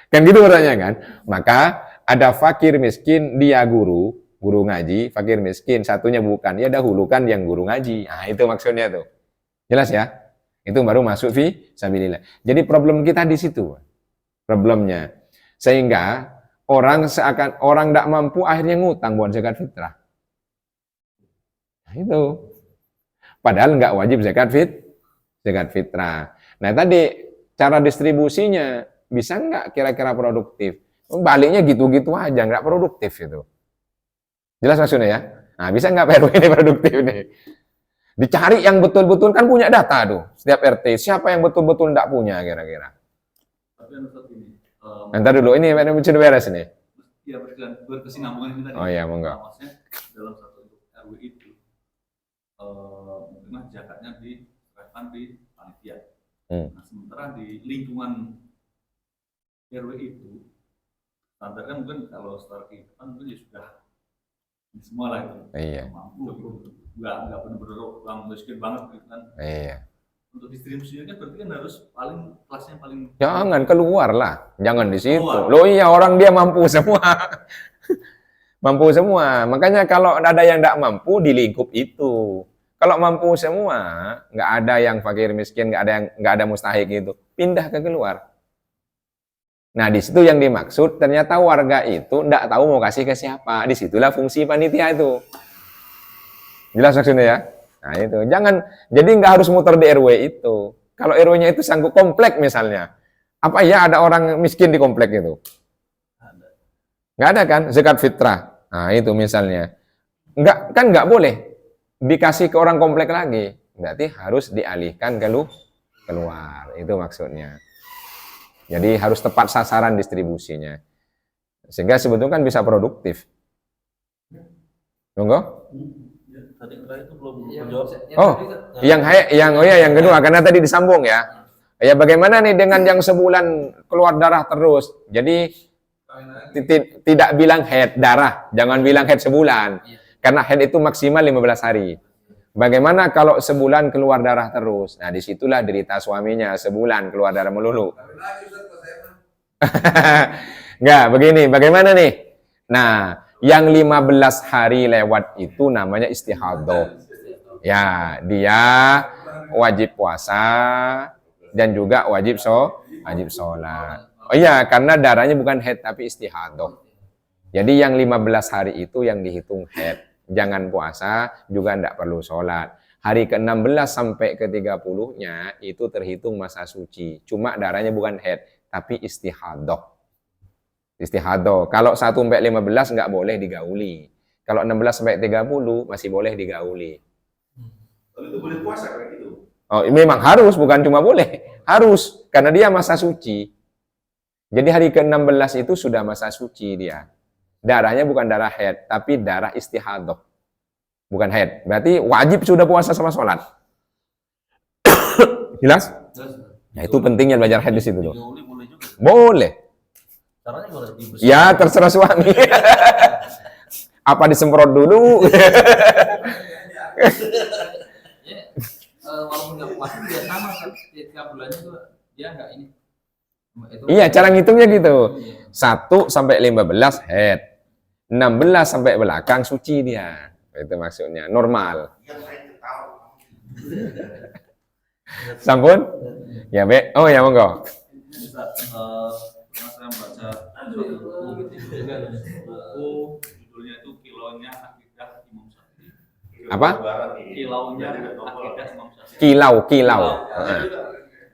S1: Kan gitu katanya kan? Maka ada fakir miskin, dia guru ngaji, fakir miskin, satunya bukan, ya dahulukan yang guru ngaji. Nah, itu maksudnya tuh. Jelas ya? Itu baru masuk fi sabilillah. Jadi problem kita di situ. Problemnya. Sehingga orang tidak mampu akhirnya ngutang buat zakat fitrah. Nah, itu. Padahal nggak wajib zakat fitrah. Nah, tadi cara distribusinya bisa nggak kira-kira produktif? Baliknya gitu-gitu aja, nggak produktif itu. Jelas maksudnya ya? Nah, bisa nggak PRW ini produktif nih? Dicari yang betul-betul kan punya data tuh. Setiap RT, siapa yang betul-betul nggak punya kira-kira?
S3: Tapi Ustaz ini,
S1: Ntar dulu, ini sudah beres ini.
S3: ya berkesinambungan ini tadi.
S1: Oh iya, monggo.
S3: Maksudnya dalam satu RW itu, mungkin zakatnya diserahkan di panitia. Nah, sementara di lingkungan RW itu, standarnya mungkin kalau secara kehidupan mungkin ya sudah semua lah itu.
S1: Iya.
S3: Mampu, nggak benar-benar orang miskin banget gitu kan.
S1: Iya.
S3: Untuk distribusinya kan berarti kan harus kelasnya paling.
S1: Jangan keluar lah, jangan di situ.
S3: Keluar.
S1: Loh iya, orang dia mampu semua. Mampu semua. Makanya kalau ada yang tidak mampu di lingkup itu. Kalau mampu semua, nggak ada yang fakir miskin, nggak ada mustahik gitu. Pindah ke keluar. Nah, di situ yang dimaksud ternyata warga itu tidak tahu mau kasih ke siapa. Disitulah fungsi panitia itu. Jelas maksudnya ya? Nah itu, jadi nggak harus muter di RW itu. Kalau RW-nya itu sanggup komplek misalnya, apa ya ada orang miskin di komplek itu? Nggak ada kan, zakat fitrah. Nah itu misalnya, nggak boleh dikasih ke orang komplek lagi, berarti harus dialihkan keluar. Itu maksudnya. Jadi harus tepat sasaran distribusinya, sehingga sebetulnya kan bisa produktif. Monggo?
S3: Tadi itu belum menjawab.
S1: Oh, yang kedua karena tadi disambung ya. Ya bagaimana nih dengan yang sebulan keluar darah terus? Jadi tidak bilang head darah, jangan bilang head sebulan. Karena head itu maksimal 15 hari. Bagaimana kalau sebulan keluar darah terus? Nah, disitulah derita suaminya, sebulan keluar darah melulu. Enggak, begini, bagaimana nih? Nah, yang 15 hari lewat itu namanya istihadah. Ya, dia wajib puasa dan juga wajib sholat. Oh iya, karena darahnya bukan haid tapi istihadah. Jadi yang 15 hari itu yang dihitung haid. Jangan puasa, juga tidak perlu sholat. Hari ke-16 sampai ke-30-nya itu terhitung masa suci. Cuma darahnya bukan haid, tapi istihadah. Istihadah. Kalau 1 sampai 15 nggak boleh digauli. Kalau 16 sampai 30 masih boleh digauli.
S4: Kalau itu boleh puasa kayak gitu.
S1: Oh, memang harus, bukan cuma boleh. Harus, karena dia masa suci. Jadi hari ke-16 itu sudah masa suci dia. Darahnya bukan darah haid, tapi darah istihadah. Bukan haid. Berarti wajib sudah puasa sama sholat. Jelas? Nah, itu pentingnya belajar haid di situ tuh.
S3: Boleh juga.
S1: Boleh.
S3: Caranya gimana?
S1: Ya, terserah suami. Apa disemprot dulu?
S6: Walaupun nggak puasa dia sama setiap bulannya tuh dia nggak ini.
S1: Iya, cara ngitungnya gitu. 1 sampai 15 head. 16 sampai belakang suci dia. Itu maksudnya normal.
S4: Yang saya ketahui.
S1: Sampun? Ya, Be. Oh, ya monggo.
S3: Ustaz, pernah saya membaca suatu buku judulnya itu Kilaunya Akidah Imam Syafi'i.
S1: Apa?
S3: Kilaunya Akidah Imam Syafi'i.
S1: Kilau.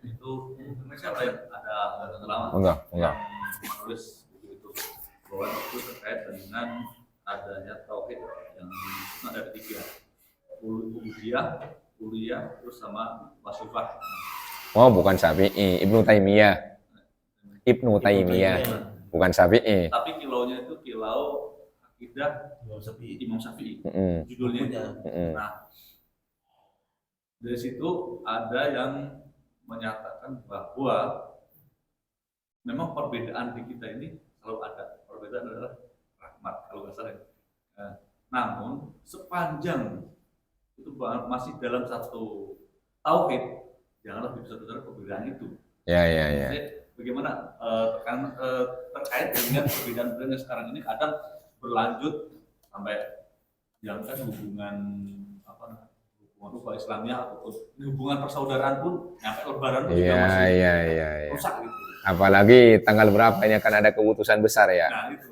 S3: Itu siapa yang ada ulama
S1: Monggo.
S3: yang menulis buku itu bahwa itu terkait dengan adanya tauhid yang ada tiga, uluhiyah, terus sama wasifah.
S1: Oh, bukan Syafi'i, Ibnu Taimiyah. Bukan Syafi'i.
S3: Tapi kilaunya itu kilau akidah Imam Syafi'i. Judulnya itu. Nah, dari situ ada yang menyatakan bahwa memang perbedaan di kita ini selalu ada. Perbedaan adalah rahmat kalau nggak salah. Namun sepanjang itu masih dalam satu tauhid, janganlah dibesar-besar perbedaan itu.
S1: Ya.
S3: Jadi, bagaimana terkait dengan perbedaan-perbedaan yang sekarang ini kadang berlanjut sampai jangan hubungan hubungan Islamnya ataupun hubungan persaudaraan pun sampai lebaran pun juga masih rusak gitu.
S1: Apalagi tanggal berapa ini akan ada keputusan besar ya.
S3: Nah, itu.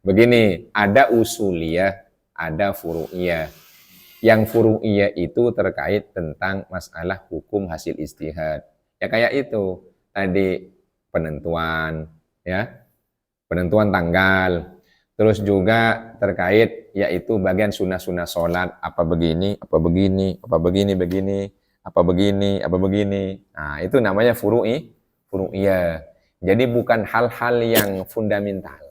S1: Begini, ada usuliyah, ada furu'iyah. Yang furu'iyah itu terkait tentang masalah hukum hasil ijtihad. Ya kayak itu tadi penentuan tanggal. Terus juga terkait yaitu bagian sunnah-sunnah sholat, apa begini. Nah, itu namanya furu'iyah. Jadi bukan hal-hal yang fundamental.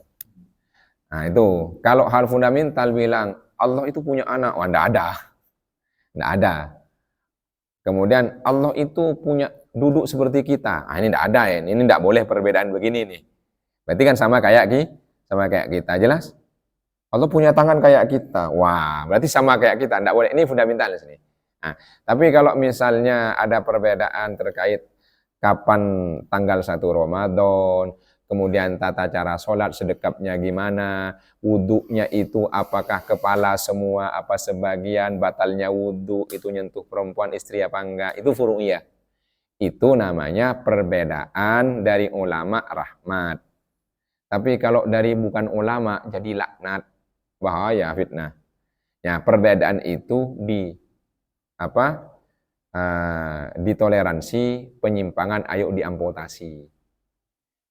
S1: Nah, itu kalau hal fundamental bilang Allah itu punya anak, wah enggak ada. Kemudian Allah itu punya duduk seperti kita. Ah, ini enggak ada ya. Ini enggak boleh perbedaan begini nih. Berarti kan sama kayak kita, jelas? Allah punya tangan kayak kita. Wah, berarti sama kayak kita, enggak boleh. Ini fundamental di sini. Nah, tapi kalau misalnya ada perbedaan terkait kapan tanggal 1 Ramadan, kemudian tata cara sholat sedekapnya gimana, wudhunya itu apakah kepala semua, apa sebagian, batalnya wudhu, itu nyentuh perempuan istri apa enggak, itu furu'iyah. Itu namanya perbedaan dari ulama rahmat. Tapi kalau dari bukan ulama jadi laknat, bahaya, fitnah. Ya, perbedaan itu ditoleransi, penyimpangan ayo diamputasi.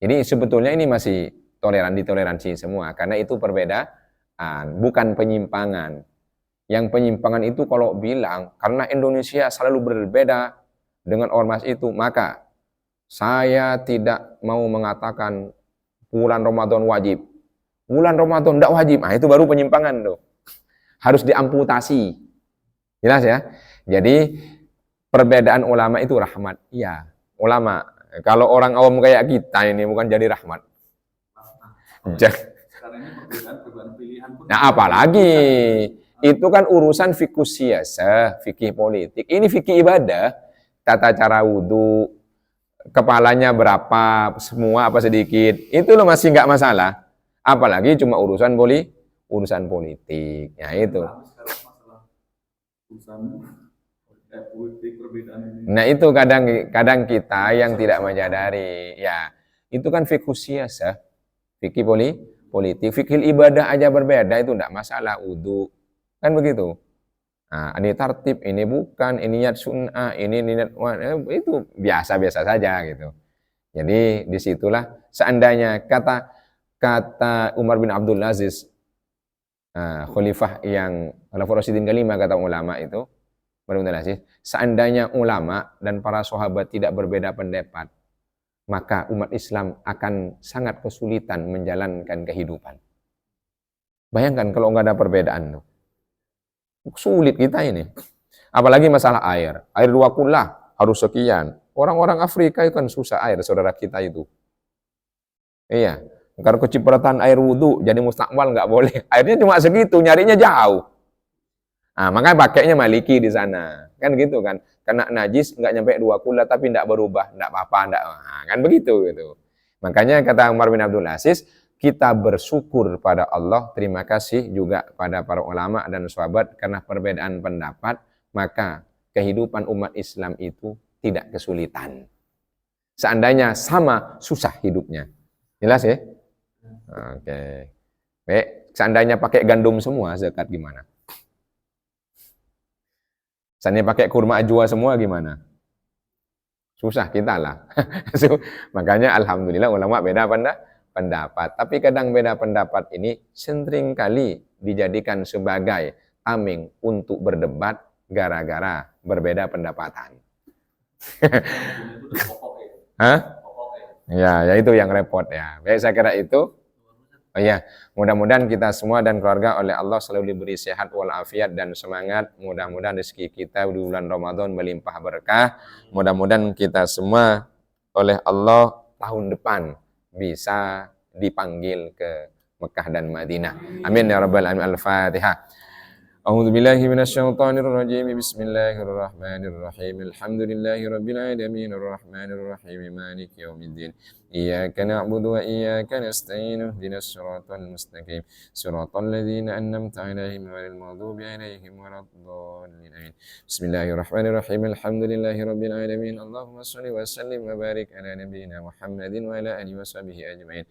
S1: Jadi sebetulnya ini masih ditoleransi semua, karena itu perbedaan, bukan penyimpangan. Yang penyimpangan itu kalau bilang, karena Indonesia selalu berbeda dengan ormas itu, maka saya tidak mau mengatakan bulan Ramadan wajib. Bulan Ramadan tidak wajib, nah itu baru penyimpangan tuh. Harus diamputasi. Jelas ya? Jadi perbedaan ulama itu rahmat. Iya, ulama. Kalau orang awam kayak kita ini bukan jadi rahmat.
S3: Sekarang ini perbedaan pilihan pun.
S1: Nah, apalagi itu kan urusan fikih siyasah, fikih politik. Ini fikih ibadah, tata cara wudhu, kepalanya berapa, semua apa sedikit. Itu loh masih nggak masalah. Apalagi cuma urusan politik. Ya itu. Nah itu kadang kita yang tidak menyadari, ya itu kan fikih siyasah, fikih politik, fikih ibadah aja berbeda itu tidak masalah, wudhu kan begitu. Nah, ini tartib, ini bukan, ini niat sunnah, ini niat itu biasa-biasa saja gitu. Jadi disitulah seandainya kata Umar bin Abdul Aziz, khalifah yang Khulafaur Rasyidin kelima, kata ulama itu, seandainya ulama dan para sahabat tidak berbeda pendapat, maka umat Islam akan sangat kesulitan menjalankan kehidupan. Bayangkan kalau nggak ada perbedaan tuh. Sulit kita ini. Apalagi masalah air. Air 2 kullah harus sekian. Orang-orang Afrika itu kan susah air, saudara kita itu. Iya. Kalau kecipratan air wudhu jadi mustakmal nggak boleh. Airnya cuma segitu, nyarinya jauh. Nah, makanya pakainya Maliki di sana. Kan gitu kan. Kena najis nggak nyampe 2 kullah tapi nggak berubah, nggak apa-apa, nggak. Nah, kan begitu gitu. Makanya kata Umar bin Abdul Aziz, kita bersyukur pada Allah, terima kasih juga pada para ulama dan sahabat karena perbedaan pendapat, maka kehidupan umat Islam itu tidak kesulitan. Seandainya sama, susah hidupnya. Jelas ya? Oke. Baik, seandainya pakai gandum semua, zakat gimana? Seandainya pakai kurma ajwa semua gimana? Susah kita lah. Makanya alhamdulillah ulama beda pendapat. Tapi kadang beda pendapat ini sering kali dijadikan sebagai tameng untuk berdebat gara-gara berbeda pendapatan. Hah? Ya itu yang repot ya. Baik, saya kira itu. Oh ya, mudah-mudahan kita semua dan keluarga oleh Allah selalu diberi sehat walafiat dan semangat. Mudah-mudahan rezeki kita di bulan Ramadan melimpah berkah. Mudah-mudahan kita semua oleh Allah tahun depan bisa dipanggil ke Mekah dan Madinah. Amin ya rabbal alamin. Al-Fatihah. A'udzu billahi minasyaitonir rajim. Bismillahirrahmanirrahim. Alhamdulillahi rabbil alamin arrahmanir rahim maliki yaumiddin. Iyyaka na'budu wa iyyaka nasta'in. Ihdinas siratal mustaqim. Siratal ladzina an'amta 'alaihim ghairil maghdubi 'alaihim waladdallin. Bismillahirrahmanirrahim. Alhamdulillahi rabbil alamin. Allahumma shalli wa sallim wa barik ala nabiyyina Muhammadin wa ala alihi washabihi ajmain.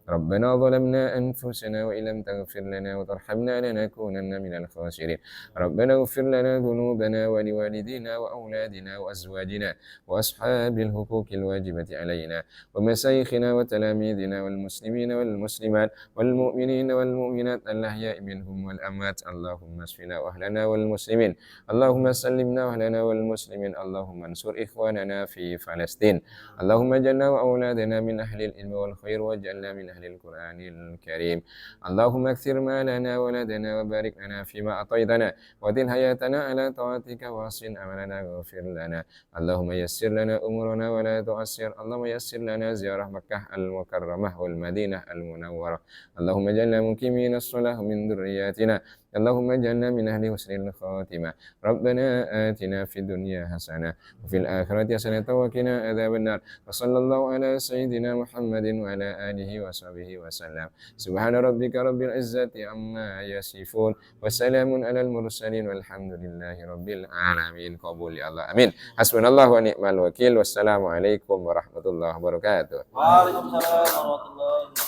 S1: ربنا ظلمنا أنفسنا وإن لم تغفر لنا وترحمنا لنكونن من الخاسرين ربنا اغفر لنا ذنوبنا ولوالدينا وأولادنا وأزواجنا وأصحاب الحقوق الواجبة علينا ومشايخنا وتلاميذنا والمسلمين والمسلمات والمؤمنين والمؤمنات الأحياء منهم والأموات اللهم اشفنا وأهلنا والمسلمين اللهم سلمنا وأهلنا والمسلمين اللهم انصر إخواننا في فلسطين اللهم اجعلنا وأولادنا من أهل العلم والخير واجعلنا من أهل القرآن الكريم اللهم اكثر مالنا ولدنا وبارك لنا فيما أعطيتنا ودل حياتنا على طاعتك واحسن عملنا واغفر لنا اللهم يسر لنا أمورنا ولا تعسر اللهم يسر لنا زيارة مكة المكرمة والمدينة المنورة اللهم اجعلنا مقيمين الصلاة من ذرياتنا اللهم اجعلنا من أهل حسن الخاتمة ربنا آتنا في الدنيا حسنة وفي الآخرة حسنة وقنا عذاب النار وصلى الله على سيدنا محمد وعلى آله وصحبه وسلم سبحان ربك رب العزة عما يصفون وسلام على المرسلين والحمد لله رب العالمين قبول يا الله آمين حسبنا الله ونعم الوكيل والسلام عليكم ورحمة الله وبركاته
S6: Waalaikumsalam warahmatullahi wabarakatuh.